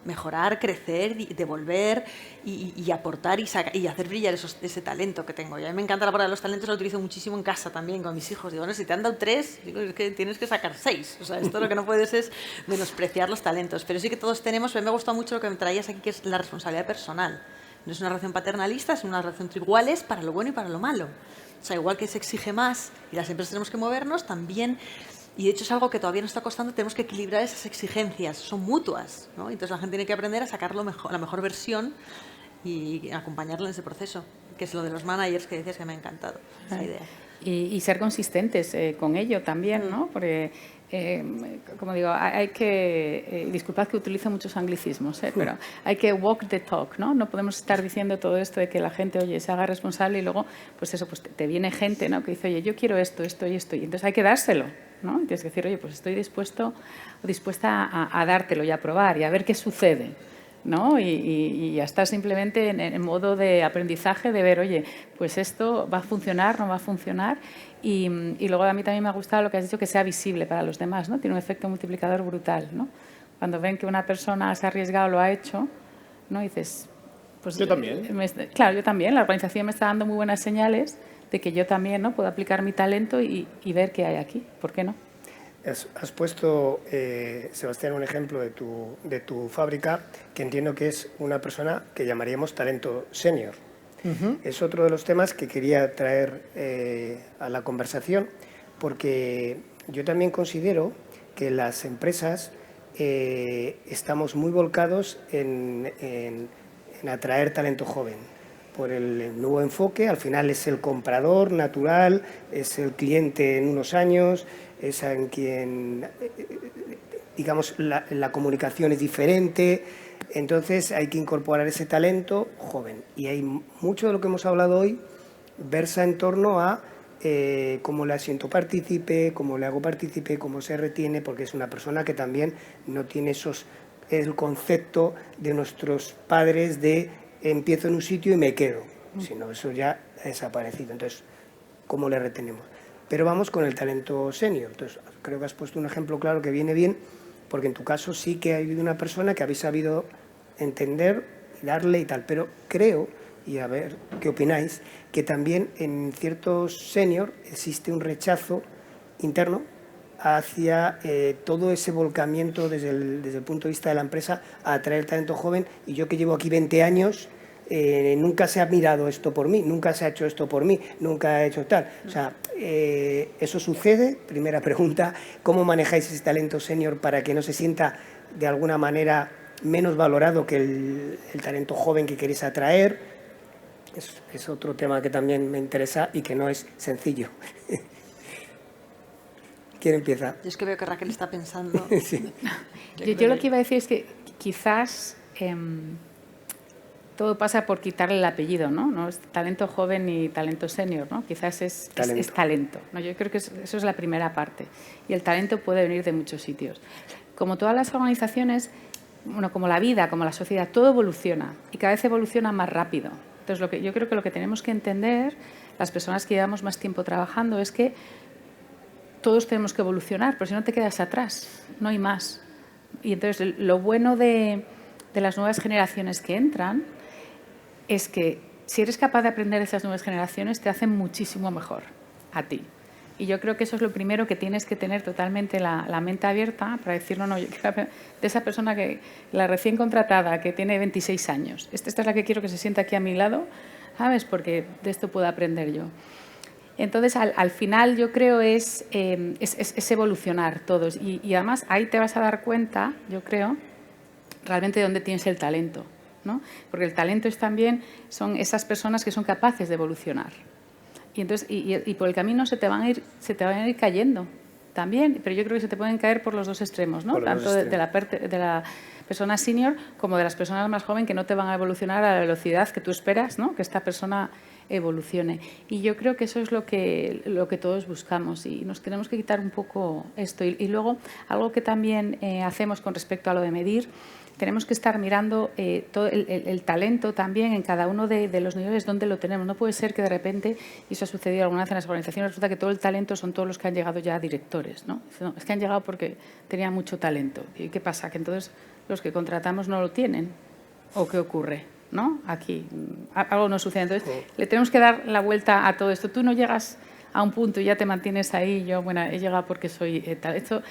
mejorar, crecer, devolver y aportar y hacer brillar ese talento que tengo. Y a mí me encanta la palabra de los talentos, la utilizo muchísimo en casa también con mis hijos. Digo, bueno, si te han dado 3, digo, es que tienes que sacar 6. O sea, esto lo que no puedes es menospreciar los talentos. Pero sí que todos tenemos, a mí me ha gustado mucho lo que me traías aquí, que es la responsabilidad personal. No es una relación paternalista, es una relación entre iguales para lo bueno y para lo malo. O sea, igual que se exige más y las empresas tenemos que movernos, también, y de hecho es algo que todavía nos está costando, tenemos que equilibrar esas exigencias, son mutuas, ¿no? Entonces la gente tiene que aprender a sacar la mejor versión y acompañarlo en ese proceso, que es lo de los managers que decías que me ha encantado, esa idea. Y ser consistentes con ello también, ¿no? Porque, como digo, hay que, disculpad que utilizo muchos anglicismos, pero hay que walk the talk, ¿no? No podemos estar diciendo todo esto de que la gente, oye, se haga responsable y luego, pues eso, pues te viene gente, ¿no? Que dice, oye, yo quiero esto, esto y esto, y entonces hay que dárselo, ¿no? Y tienes que decir, oye, pues estoy dispuesto o dispuesta a dártelo y a probar y a ver qué sucede, ¿no? Y ya está simplemente en modo de aprendizaje de ver, oye, pues esto va a funcionar, no va a funcionar. Y luego a mí también me ha gustado lo que has dicho, que sea visible para los demás, ¿no? Tiene un efecto multiplicador brutal, ¿no? Cuando ven que una persona se ha arriesgado, lo ha hecho, ¿no? Y dices, pues... Yo también. Claro, yo también. La organización me está dando muy buenas señales de que yo también, ¿no? Puedo aplicar mi talento y ver qué hay aquí. ¿Por qué no? Has puesto, Sebastián, un ejemplo de tu fábrica que entiendo que es una persona que llamaríamos talento senior. Es otro de los temas que quería traer a la conversación, porque yo también considero que las empresas estamos muy volcados en atraer talento joven. Por el nuevo enfoque, al final es el comprador natural, es el cliente en unos años, es en quien, digamos, la comunicación es diferente, entonces hay que incorporar ese talento joven. Y hay mucho de lo que hemos hablado hoy versa en torno a cómo le asiento partícipe, cómo le hago partícipe, cómo se retiene, porque es una persona que también no tiene el concepto de nuestros padres de empiezo en un sitio y me quedo, sino eso ya ha desaparecido. Entonces, ¿cómo le retenemos? Pero vamos con el talento senior. Entonces, creo que has puesto un ejemplo claro que viene bien, porque en tu caso sí que ha habido una persona que habéis sabido entender y darle y tal, pero creo, y a ver qué opináis, que también en ciertos senior existe un rechazo interno hacia todo ese volcamiento desde el punto de vista de la empresa a atraer talento joven. Y yo que llevo aquí 20 años, nunca se ha mirado esto por mí, nunca se ha hecho esto por mí, nunca he hecho tal. O sea, ¿eso sucede? Primera pregunta, ¿cómo manejáis ese talento senior para que no se sienta de alguna manera menos valorado que el talento joven que queréis atraer? Es otro tema que también me interesa y que no es sencillo. ¿Quién empieza? Yo es que veo que Raquel está pensando. Sí. Yo lo que iba a decir es que quizás todo pasa por quitarle el apellido, ¿no? No es talento joven ni talento senior, ¿no? Quizás es talento, ¿no? Yo creo que eso es la primera parte. Y el talento puede venir de muchos sitios. Como todas las organizaciones, bueno, como la vida, como la sociedad, todo evoluciona y cada vez evoluciona más rápido. Entonces, yo creo que lo que tenemos que entender, las personas que llevamos más tiempo trabajando, es que todos tenemos que evolucionar, pero si no te quedas atrás, no hay más. Y entonces, lo bueno de las nuevas generaciones que entran es que si eres capaz de aprender de esas nuevas generaciones, te hacen muchísimo mejor a ti. Y yo creo que eso es lo primero, que tienes que tener totalmente la mente abierta para decir, no, yo quiero de esa persona, que la recién contratada, que tiene 26 años, esta es la que quiero que se sienta aquí a mi lado, ¿sabes? Porque de esto puedo aprender yo. Entonces, al final, yo creo es evolucionar todos. Y además, ahí te vas a dar cuenta, yo creo, realmente de dónde tienes el talento, ¿no? Porque el talento son esas personas que son capaces de evolucionar. Y entonces, y por el camino se te van a ir cayendo también, pero yo creo que se te pueden caer por los dos extremos, ¿no? Tanto de la persona senior como de las personas más jóvenes, que no te van a evolucionar a la velocidad que tú esperas, ¿no? Que esta persona evolucione. Y yo creo que eso es lo que todos buscamos, y nos tenemos que quitar un poco esto. Y luego, algo que también hacemos con respecto a lo de medir, tenemos que estar mirando todo el talento también en cada uno de los niveles donde lo tenemos. No puede ser que de repente, y eso ha sucedido alguna vez en las organizaciones, resulta que todo el talento son todos los que han llegado ya a directores, ¿no? No, es que han llegado porque tenían mucho talento. ¿Y qué pasa? Que entonces los que contratamos no lo tienen. ¿O qué ocurre? ¿No? Aquí algo no sucede. Entonces le tenemos que dar la vuelta a todo esto. Tú no llegas a un punto y ya te mantienes ahí. Yo, bueno, he llegado porque soy tal. Esto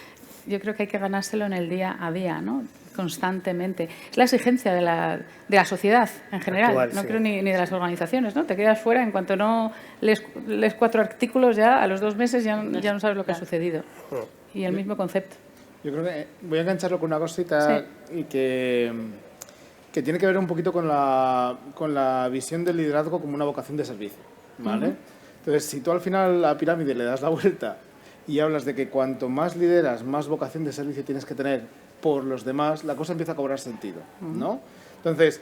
yo creo que hay que ganárselo en el día a día, ¿no? Constantemente. Es la exigencia de la sociedad en general, actual, no sí. creo ni de las organizaciones, ¿no? Te quedas fuera en cuanto no lees 4 artículos, ya a los 2 meses ya no sabes lo que ha sucedido. Y el mismo concepto. Yo creo que voy a engancharlo con una cosita, y que tiene que ver un poquito con la visión del liderazgo como una vocación de servicio, ¿vale? Entonces, si tú al final a la pirámide le das la vuelta y hablas de que cuanto más lideras, más vocación de servicio tienes que tener por los demás, la cosa empieza a cobrar sentido, ¿no? Entonces,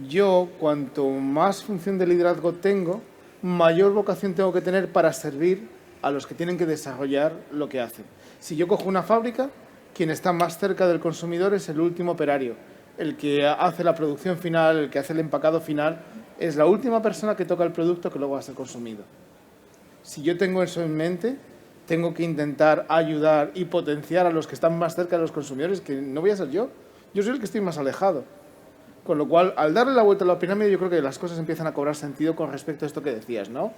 yo cuanto más función de liderazgo tengo, mayor vocación tengo que tener para servir a los que tienen que desarrollar lo que hacen. Si yo cojo una fábrica, quien está más cerca del consumidor es el último operario. El que hace la producción final, el que hace el empacado final, es la última persona que toca el producto que luego va a ser consumido. Si yo tengo eso en mente, tengo que intentar ayudar y potenciar a los que están más cerca de los consumidores, que no voy a ser yo. Yo soy el que estoy más alejado. Con lo cual, al darle la vuelta a la pirámide, yo creo que las cosas empiezan a cobrar sentido con respecto a esto que decías, ¿no?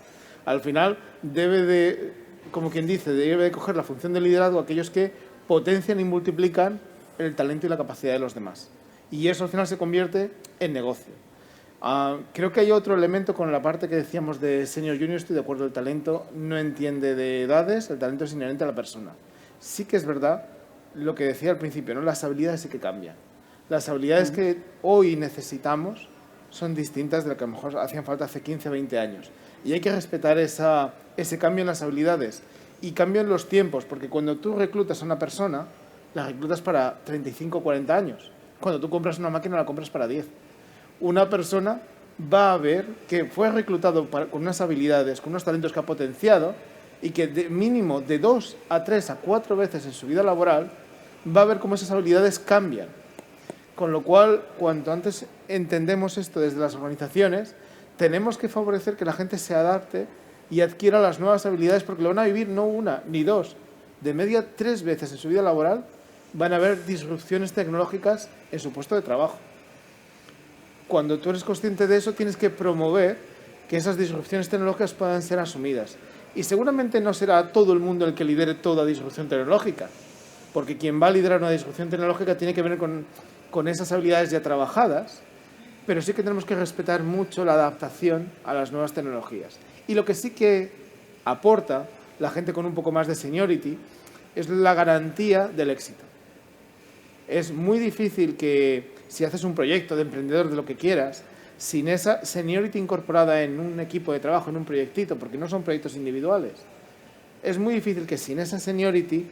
Al final, debe de, como quien dice, debe de coger la función de liderazgo aquellos que potencian y multiplican el talento y la capacidad de los demás. Y eso al final se convierte en negocio. Creo que hay otro elemento con la parte que decíamos de senior junior, estoy de acuerdo, el talento no entiende de edades, el talento es inherente a la persona. Sí que es verdad lo que decía al principio, ¿no? Las habilidades sí que cambian. Las habilidades que hoy necesitamos son distintas de lo que a lo mejor hacían falta hace 15 o 20 años. Y hay que respetar ese cambio en las habilidades y cambio en los tiempos, porque cuando tú reclutas a una persona, la reclutas para 35 o 40 años. Cuando tú compras una máquina, la compras para 10. Una persona va a ver que fue reclutado con unas habilidades, con unos talentos que ha potenciado y que de mínimo de 2 a 3 a 4 veces en su vida laboral va a ver cómo esas habilidades cambian. Con lo cual, cuanto antes entendemos esto desde las organizaciones, tenemos que favorecer que la gente se adapte y adquiera las nuevas habilidades, porque lo van a vivir no una ni dos, de media 3 veces en su vida laboral van a haber disrupciones tecnológicas en su puesto de trabajo. Cuando tú eres consciente de eso, tienes que promover que esas disrupciones tecnológicas puedan ser asumidas. Y seguramente no será todo el mundo el que lidere toda disrupción tecnológica, porque quien va a liderar una disrupción tecnológica tiene que ver con esas habilidades ya trabajadas, pero sí que tenemos que respetar mucho la adaptación a las nuevas tecnologías. Y lo que sí que aporta la gente con un poco más de seniority es la garantía del éxito. Es muy difícil que, si haces un proyecto de emprendedor, de lo que quieras, sin esa seniority incorporada en un equipo de trabajo, en un proyectito, porque no son proyectos individuales, es muy difícil que sin esa seniority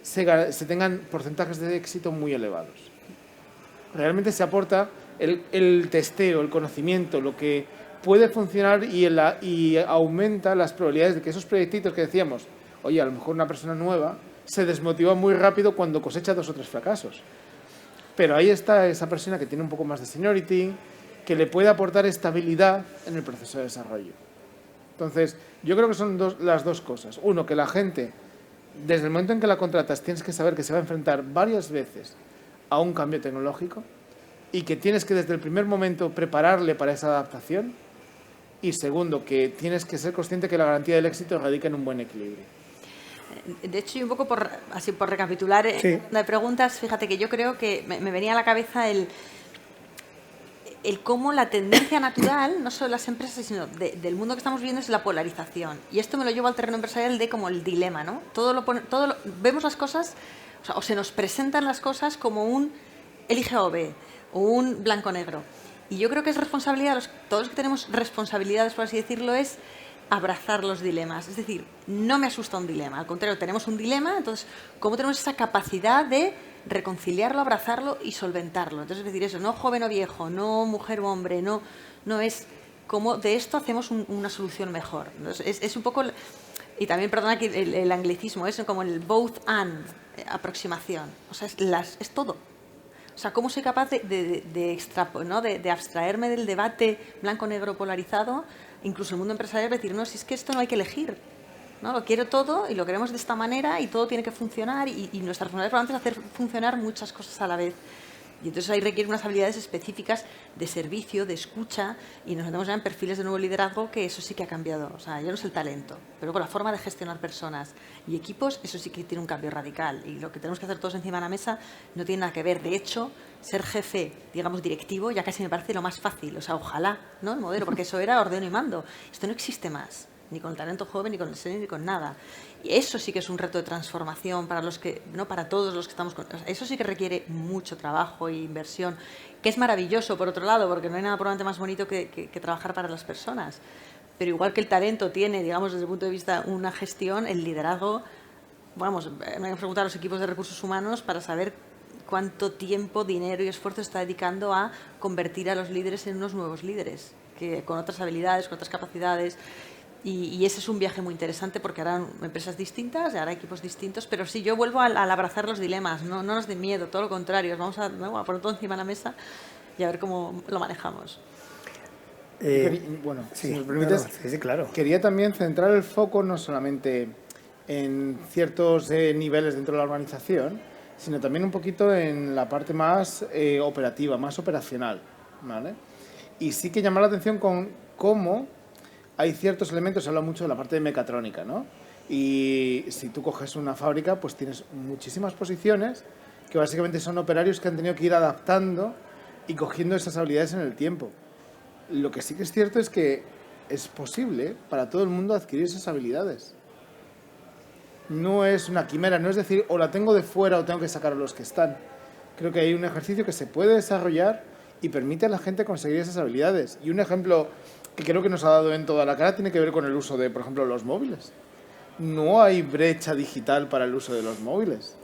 se tengan porcentajes de éxito muy elevados. Realmente se aporta el testeo, el conocimiento, lo que puede funcionar y aumenta las probabilidades de que esos proyectitos que decíamos, oye, a lo mejor una persona nueva se desmotiva muy rápido cuando cosecha 2 o 3 fracasos. Pero ahí está esa persona que tiene un poco más de seniority, que le puede aportar estabilidad en el proceso de desarrollo. Entonces, yo creo que son las dos cosas. Uno, que la gente, desde el momento en que la contratas, tienes que saber que se va a enfrentar varias veces a un cambio tecnológico y que tienes que desde el primer momento prepararle para esa adaptación. Y segundo, que tienes que ser consciente que la garantía del éxito radica en un buen equilibrio. De hecho, y un poco por recapitular de preguntas, fíjate que yo creo que me venía a la cabeza el cómo la tendencia natural, no solo de las empresas, sino del mundo que estamos viviendo, es la polarización. Y esto me lo llevo al terreno empresarial de como el dilema, ¿no? Vemos las cosas, o se nos presentan las cosas como un elige A o B, o un blanco-negro. Y yo creo que es responsabilidad, todos los que tenemos responsabilidades, por así decirlo, es abrazar los dilemas. Es decir, no me asusta un dilema, al contrario, tenemos un dilema, entonces, ¿cómo tenemos esa capacidad de reconciliarlo, abrazarlo y solventarlo? Entonces, es decir, eso, no joven o viejo, no mujer o hombre, no es cómo de esto hacemos una solución mejor. Entonces, es un poco, y también, perdona que el anglicismo, es como el both and aproximación, o sea, es todo. O sea, ¿cómo soy capaz de abstraerme del debate blanco-negro polarizado, incluso el mundo empresarial, decir, no, si es que esto no hay que elegir, ¿no? Lo quiero todo y lo queremos de esta manera y todo tiene que funcionar y nuestra responsabilidad es hacer funcionar muchas cosas a la vez. Y entonces ahí requiere unas habilidades específicas de servicio, de escucha, y nos metemos ya en perfiles de nuevo liderazgo, que eso sí que ha cambiado. O sea, ya no es el talento, pero con la forma de gestionar personas y equipos, eso sí que tiene un cambio radical. Y lo que tenemos que hacer todos encima de la mesa no tiene nada que ver. De hecho, ser jefe, digamos, directivo, ya casi me parece lo más fácil. O sea, ojalá, ¿no? El modelo, porque eso era ordeno y mando. Esto no existe más, ni con el talento joven, ni con el senior, ni con nada. Y eso sí que es un reto de transformación para los que, no para todos los que estamos con, eso sí que requiere mucho trabajo e inversión, que es maravilloso por otro lado, porque no hay nada probablemente más bonito que trabajar para las personas. Pero igual que el talento tiene, digamos, desde el punto de vista una gestión, el liderazgo, vamos, me han preguntado a los equipos de recursos humanos para saber cuánto tiempo, dinero y esfuerzo está dedicando a convertir a los líderes en unos nuevos líderes, que con otras habilidades, con otras capacidades. Y ese es un viaje muy interesante, porque harán empresas distintas, hará equipos distintos, pero sí, yo vuelvo al abrazar los dilemas, no nos dé miedo, todo lo contrario, vamos a poner todo encima de la mesa y a ver cómo lo manejamos. Bueno, sí, si me permites, sí, claro. Quería también centrar el foco no solamente en ciertos niveles dentro de la organización, sino también un poquito en la parte más operativa, más operacional, ¿vale? Y sí que llamar la atención con cómo hay ciertos elementos, se habla mucho de la parte de mecatrónica, ¿no? Y si tú coges una fábrica, pues tienes muchísimas posiciones que básicamente son operarios que han tenido que ir adaptando y cogiendo esas habilidades en el tiempo. Lo que sí que es cierto es que es posible para todo el mundo adquirir esas habilidades. No es una quimera, no es decir, o la tengo de fuera o tengo que sacar a los que están. Creo que hay un ejercicio que se puede desarrollar y permite a la gente conseguir esas habilidades. Y un ejemplo que creo que nos ha dado en toda la cara tiene que ver con el uso de, por ejemplo, los móviles. No hay brecha digital para el uso de los móviles.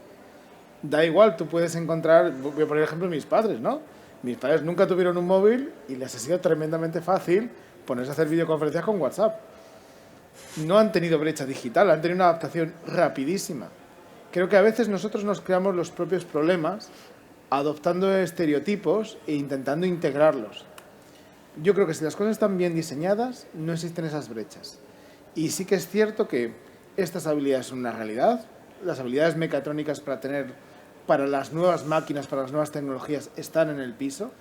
Da igual, tú puedes encontrar, voy a poner ejemplo mis padres, ¿no? Mis padres nunca tuvieron un móvil y les ha sido tremendamente fácil ponerse a hacer videoconferencias con WhatsApp. No han tenido brecha digital, han tenido una adaptación rapidísima. Creo que a veces nosotros nos creamos los propios problemas adoptando estereotipos e intentando integrarlos. Yo creo que si las cosas están bien diseñadas, no existen esas brechas. Y sí que es cierto que estas habilidades son una realidad. Las habilidades mecatrónicas para las nuevas máquinas, para las nuevas tecnologías, están en el piso,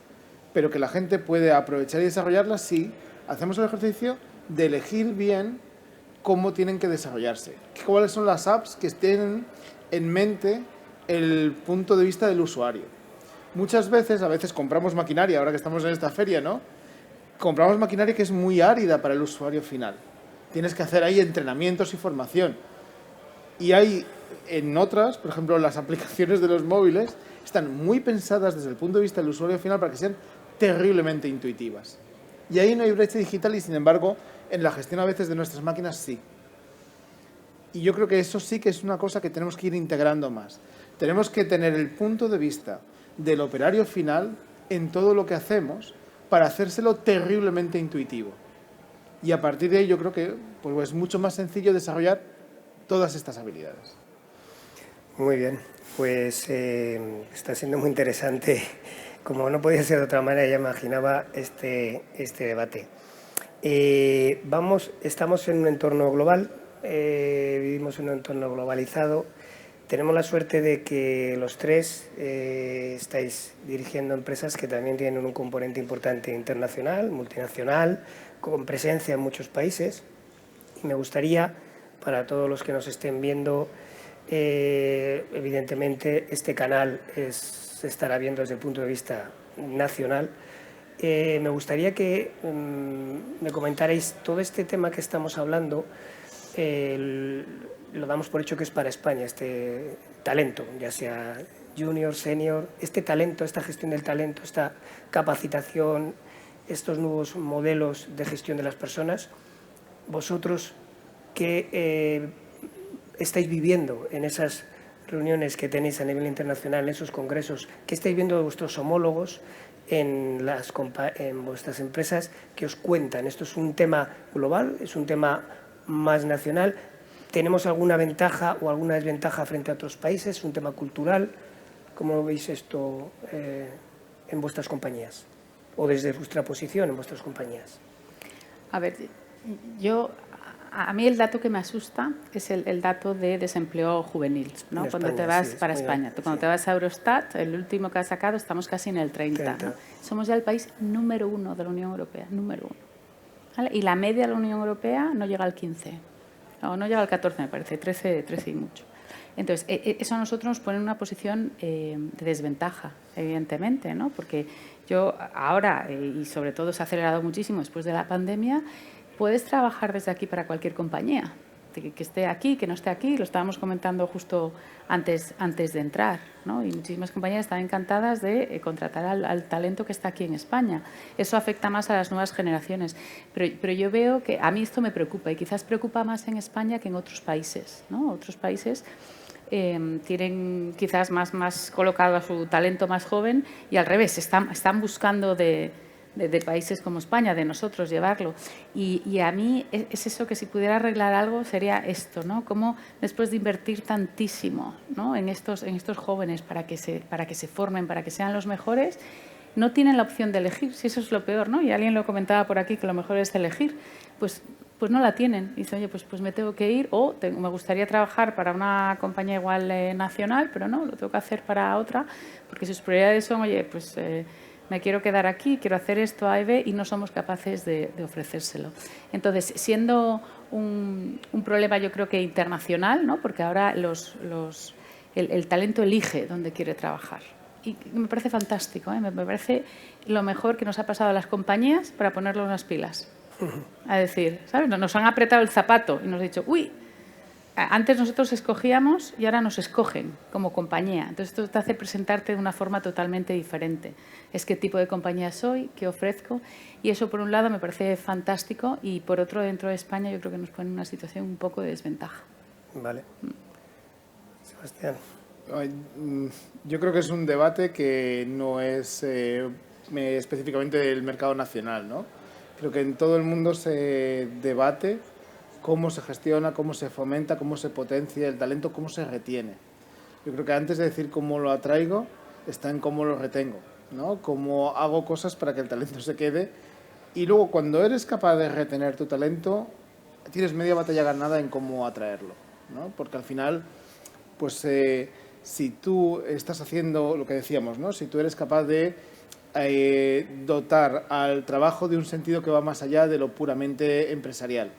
pero que la gente puede aprovechar y desarrollarlas si hacemos el ejercicio de elegir bien cómo tienen que desarrollarse. Cuáles son las apps que tienen en mente el punto de vista del usuario. Muchas veces, a veces compramos maquinaria, ahora que estamos en esta feria, ¿no? Compramos maquinaria que es muy árida para el usuario final. Tienes que hacer ahí entrenamientos y formación. Y hay en otras, por ejemplo, las aplicaciones de los móviles, están muy pensadas desde el punto de vista del usuario final para que sean terriblemente intuitivas. Y ahí no hay brecha digital y, sin embargo, en la gestión a veces de nuestras máquinas sí. Y yo creo que eso sí que es una cosa que tenemos que ir integrando más. Tenemos que tener el punto de vista del operario final en todo lo que hacemos para hacérselo terriblemente intuitivo. Y a partir de ahí yo creo que pues, es mucho más sencillo desarrollar todas estas habilidades. Muy bien, pues está siendo muy interesante. Como no podía ser de otra manera, ya imaginaba este debate. Estamos en un entorno global, vivimos en un entorno globalizado. Tenemos la suerte de que los tres estáis dirigiendo empresas que también tienen un componente importante internacional, multinacional, con presencia en muchos países. Y me gustaría, para todos los que nos estén viendo, evidentemente este canal se estará viendo desde el punto de vista nacional. Me gustaría que me comentarais todo este tema que estamos hablando. Lo damos por hecho que es para España, este talento, ya sea junior, senior, este talento, esta gestión del talento, esta capacitación, estos nuevos modelos de gestión de las personas. Vosotros, ¿qué estáis viviendo en esas reuniones que tenéis a nivel internacional, en esos congresos? ¿Qué estáis viendo de vuestros homólogos en vuestras empresas que os cuentan? ¿Esto es un tema global? ¿Es un tema más nacional? ¿Tenemos alguna ventaja o alguna desventaja frente a otros países? ¿Es un tema cultural? ¿Cómo veis esto en vuestras compañías? O desde vuestra posición en vuestras compañías. A ver, a mí el dato que me asusta es el dato de desempleo juvenil, ¿no? Cuando te vas para España. Cuando te vas a Eurostat, el último que ha sacado, estamos casi en el 30. ¿no? Somos ya el país número 1 de la Unión Europea, número 1. ¿Vale? Y la media de la Unión Europea no llega al 15. No llega al 14, me parece, 13 y mucho. Entonces, eso a nosotros nos pone en una posición de desventaja, evidentemente, ¿no? Porque yo ahora, y sobre todo se ha acelerado muchísimo después de la pandemia, puedes trabajar desde aquí para cualquier compañía, que esté aquí, que no esté aquí, lo estábamos comentando justo antes de entrar, ¿no? Y muchísimas compañías están encantadas de contratar al talento que está aquí en España. Eso afecta más a las nuevas generaciones, pero yo veo que a mí esto me preocupa y quizás preocupa más en España que en otros países, ¿no? Otros países tienen quizás más colocado a su talento más joven y al revés, están buscando de países como España, de nosotros llevarlo. Y a mí es eso, que si pudiera arreglar algo sería esto, ¿no? Cómo después de invertir tantísimo, ¿no? en estos jóvenes para que se formen, para que sean los mejores, no tienen la opción de elegir, si eso es lo peor, ¿no? Y alguien lo comentaba por aquí que lo mejor es elegir, pues no la tienen. Y dice, oye, pues me tengo que ir, o me gustaría trabajar para una compañía igual nacional, pero no, lo tengo que hacer para otra, porque sus prioridades son, oye, pues me quiero quedar aquí, quiero hacer esto A y B, y no somos capaces de ofrecérselo. Entonces, siendo un problema, yo creo que internacional, ¿no? Porque ahora el talento elige dónde quiere trabajar. Y me parece fantástico, ¿eh? Me parece lo mejor que nos ha pasado a las compañías para ponerle unas pilas. A decir, ¿sabes? Nos han apretado el zapato y nos han dicho, uy, antes nosotros escogíamos y ahora nos escogen como compañía. Entonces esto te hace presentarte de una forma totalmente diferente. Es qué tipo de compañía soy, qué ofrezco, y eso por un lado me parece fantástico, y por otro, dentro de España yo creo que nos pone en una situación un poco de desventaja. Vale. Sebastián. Yo creo que es un debate que no es específicamente del mercado nacional, ¿no? Creo que en todo el mundo se debate cómo se gestiona, cómo se fomenta, cómo se potencia el talento, cómo se retiene. Yo creo que antes de decir cómo lo atraigo, está en cómo lo retengo, ¿no? Cómo hago cosas para que el talento se quede. Y luego, cuando eres capaz de retener tu talento, tienes media batalla ganada en cómo atraerlo, ¿no? Porque al final, pues si tú estás haciendo lo que decíamos, ¿no? Si tú eres capaz de dotar al trabajo de un sentido que va más allá de lo puramente empresarial.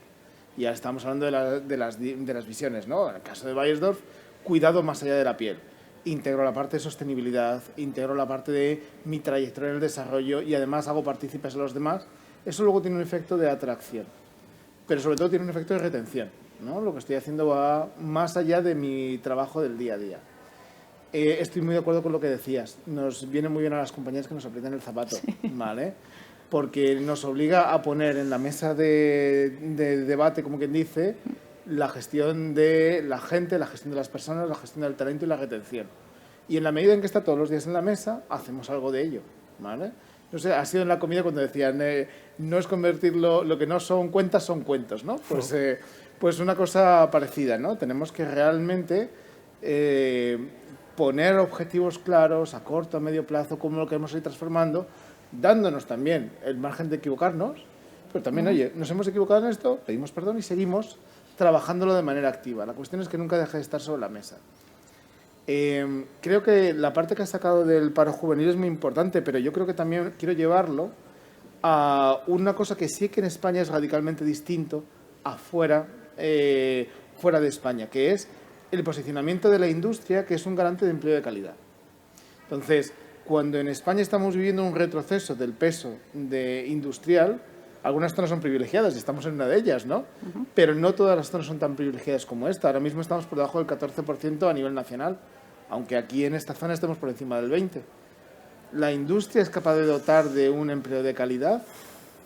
Y ya estamos hablando de las visiones, ¿no? En el caso de Bayersdorf, cuidado más allá de la piel. Integro la parte de sostenibilidad, integro la parte de mi trayectoria en el desarrollo y además hago partícipes a los demás. Eso luego tiene un efecto de atracción, pero sobre todo tiene un efecto de retención, ¿no? Lo que estoy haciendo va más allá de mi trabajo del día a día. Estoy muy de acuerdo con lo que decías. Nos viene muy bien a las compañías que nos aprieten el zapato, sí. ¿Vale? Porque nos obliga a poner en la mesa de debate, como quien dice, la gestión de la gente, la gestión de las personas, la gestión del talento y la retención. Y en la medida en que está todos los días en la mesa, hacemos algo de ello, ¿vale? No sé, ha sido en la comida cuando decían, no es convertirlo, lo que no son cuentas son cuentos, ¿no? Pues una cosa parecida, ¿no? Tenemos que realmente poner objetivos claros a corto, a medio plazo, cómo lo queremos ir transformando, dándonos también el margen de equivocarnos, pero también, oye, nos hemos equivocado en esto, pedimos perdón y seguimos trabajándolo de manera activa. La cuestión es que nunca deje de estar sobre la mesa. Creo que la parte que has sacado del paro juvenil es muy importante, pero yo creo que también quiero llevarlo a una cosa que sí que en España es radicalmente distinto fuera de España, que es el posicionamiento de la industria, que es un garante de empleo de calidad. Entonces, cuando en España estamos viviendo un retroceso del peso industrial, algunas zonas son privilegiadas y estamos en una de ellas, ¿no? Pero no todas las zonas son tan privilegiadas como esta. Ahora mismo estamos por debajo del 14% a nivel nacional, aunque aquí en esta zona estemos por encima del 20%. La industria es capaz de dotar de un empleo de calidad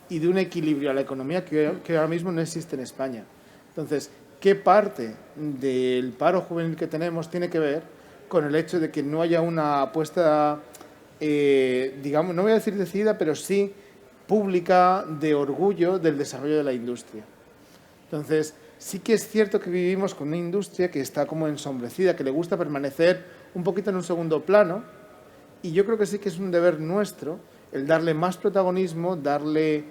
y de un equilibrio a la economía que ahora mismo no existe en España. Entonces, ¿qué parte del paro juvenil que tenemos tiene que ver con el hecho de que no haya una apuesta, digamos, no voy a decir decidida, pero sí pública de orgullo del desarrollo de la industria? Entonces, sí que es cierto que vivimos con una industria que está como ensombrecida, que le gusta permanecer un poquito en un segundo plano, y yo creo que sí que es un deber nuestro el darle más protagonismo, darle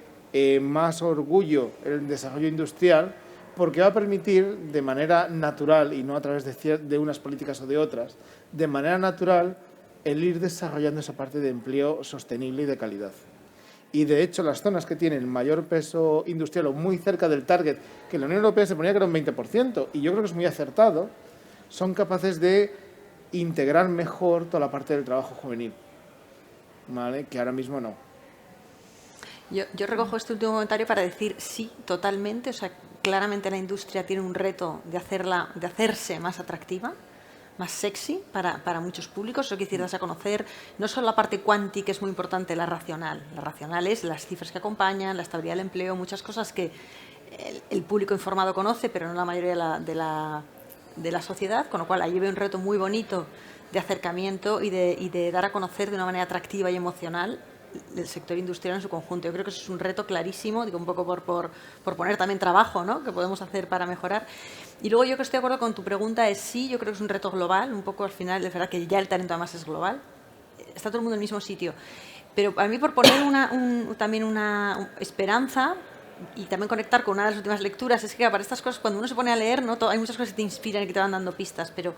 más orgullo el desarrollo industrial, porque va a permitir de manera natural, y no a través de unas políticas o de otras, de manera natural el ir desarrollando esa parte de empleo sostenible y de calidad. Y de hecho las zonas que tienen mayor peso industrial o muy cerca del target, que en la Unión Europea se ponía que era un 20%, y yo creo que es muy acertado, son capaces de integrar mejor toda la parte del trabajo juvenil, ¿vale? Que ahora mismo no. Yo recojo este último comentario para decir sí, totalmente. O sea, claramente la industria tiene un reto de hacerse más atractiva, más sexy para muchos públicos. Eso quiere decir, darse a conocer no solo la parte cuántica, que es muy importante, la racional. La racional es las cifras que acompañan, la estabilidad del empleo, muchas cosas que el público informado conoce, pero no la mayoría de la sociedad, con lo cual ahí veo un reto muy bonito de acercamiento y de dar a conocer de una manera atractiva y emocional el sector industrial en su conjunto. Yo creo que eso es un reto clarísimo, digo, un poco por poner también trabajo, ¿no?, que podemos hacer para mejorar. Y luego yo que estoy de acuerdo con tu pregunta es sí, yo creo que es un reto global, un poco al final, es verdad que ya el talento además es global, está todo el mundo en el mismo sitio. Pero a mí por poner también una esperanza y también conectar con una de las últimas lecturas, es que para estas cosas cuando uno se pone a leer, ¿no?, hay muchas cosas que te inspiran y que te van dando pistas, pero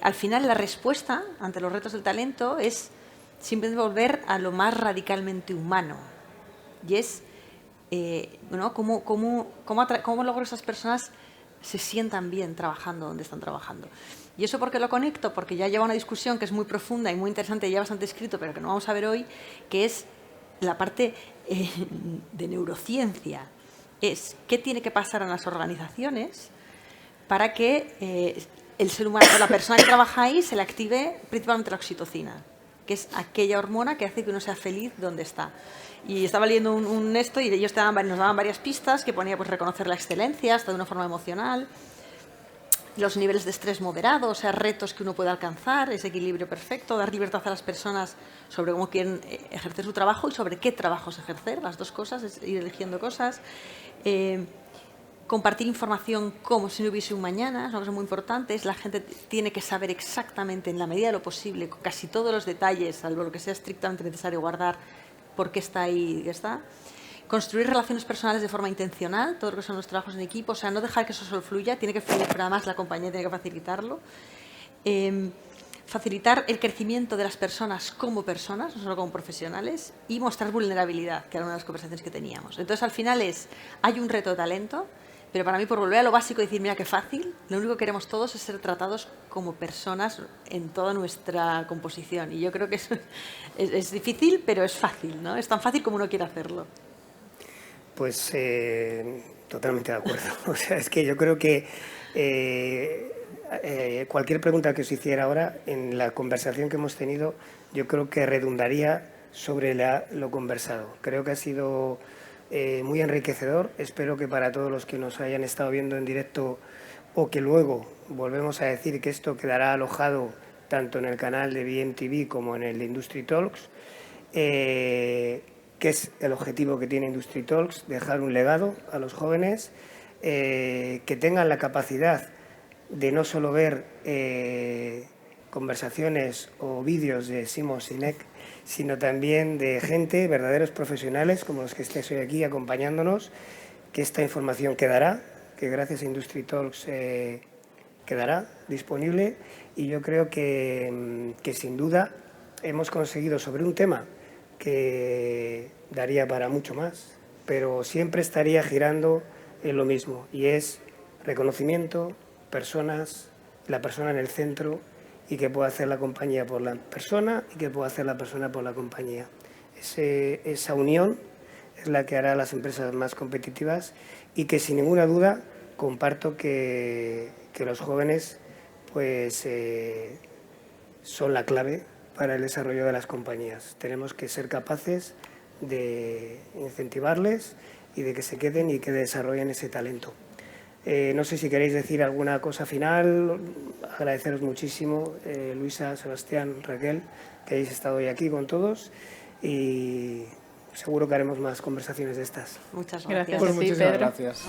al final la respuesta ante los retos del talento es simplemente volver a lo más radicalmente humano. Y es ¿no?, cómo logro que esas personas se sientan bien trabajando donde están trabajando. ¿Y eso por qué lo conecto? Porque ya lleva una discusión que es muy profunda y muy interesante, ya bastante escrito, pero que no vamos a ver hoy, que es la parte de neurociencia. Es qué tiene que pasar en las organizaciones para que el ser humano, la persona que trabaja ahí, se le active principalmente la oxitocina, que es aquella hormona que hace que uno sea feliz donde está. Y estaba leyendo un esto y ellos nos daban varias pistas que ponía pues reconocer la excelencia hasta de una forma emocional. los niveles de estrés moderado, o sea, retos que uno puede alcanzar, ese equilibrio perfecto, dar libertad a las personas sobre cómo quieren ejercer su trabajo y sobre qué trabajos ejercer, las dos cosas, es ir eligiendo cosas. Compartir información como si no hubiese un mañana, es una cosa muy importante, la gente tiene que saber exactamente, en la medida de lo posible, casi todos los detalles, salvo lo que sea estrictamente necesario guardar, por qué está ahí y qué está. Construir relaciones personales de forma intencional, todo lo que son los trabajos en equipo, o sea, no dejar que eso solo fluya, tiene que fluir, pero además la compañía tiene que facilitarlo. Facilitar el crecimiento de las personas como personas, no solo como profesionales, y mostrar vulnerabilidad, que era una de las conversaciones que teníamos. Entonces, al final hay un reto de talento, pero para mí, por volver a lo básico y decir, mira qué fácil, lo único que queremos todos es ser tratados como personas en toda nuestra composición. Y yo creo que eso es difícil, pero es fácil, ¿no? Es tan fácil como uno quiere hacerlo. Pues totalmente de acuerdo. O sea, es que yo creo que cualquier pregunta que os hiciera ahora, en la conversación que hemos tenido, yo creo que redundaría sobre lo conversado. Creo que ha sido muy enriquecedor. Espero que para todos los que nos hayan estado viendo en directo o que luego volvemos a decir que esto quedará alojado tanto en el canal de BMTV como en el de Industry Talks, que es el objetivo que tiene Industry Talks, dejar un legado a los jóvenes, que tengan la capacidad de no solo ver conversaciones o vídeos de Simon Sinek, sino también de gente, verdaderos profesionales como los que estáis hoy aquí acompañándonos, que esta información quedará, que gracias a Industry Talks quedará disponible, y yo creo que sin duda hemos conseguido sobre un tema que daría para mucho más, pero siempre estaría girando en lo mismo, y es reconocimiento, personas, la persona en el centro, y qué puede hacer la compañía por la persona y qué puede hacer la persona por la compañía. Esa unión es la que hará a las empresas más competitivas, y que sin ninguna duda comparto que los jóvenes pues, son la clave para el desarrollo de las compañías. Tenemos que ser capaces de incentivarles y de que se queden y que desarrollen ese talento. No sé si queréis decir alguna cosa final. Agradeceros muchísimo, Luisa, Sebastián, Raquel, que hayáis estado hoy aquí con todos, y seguro que haremos más conversaciones de estas. Muchas gracias. Gracias a ti, Muchísimas Pedro. gracias.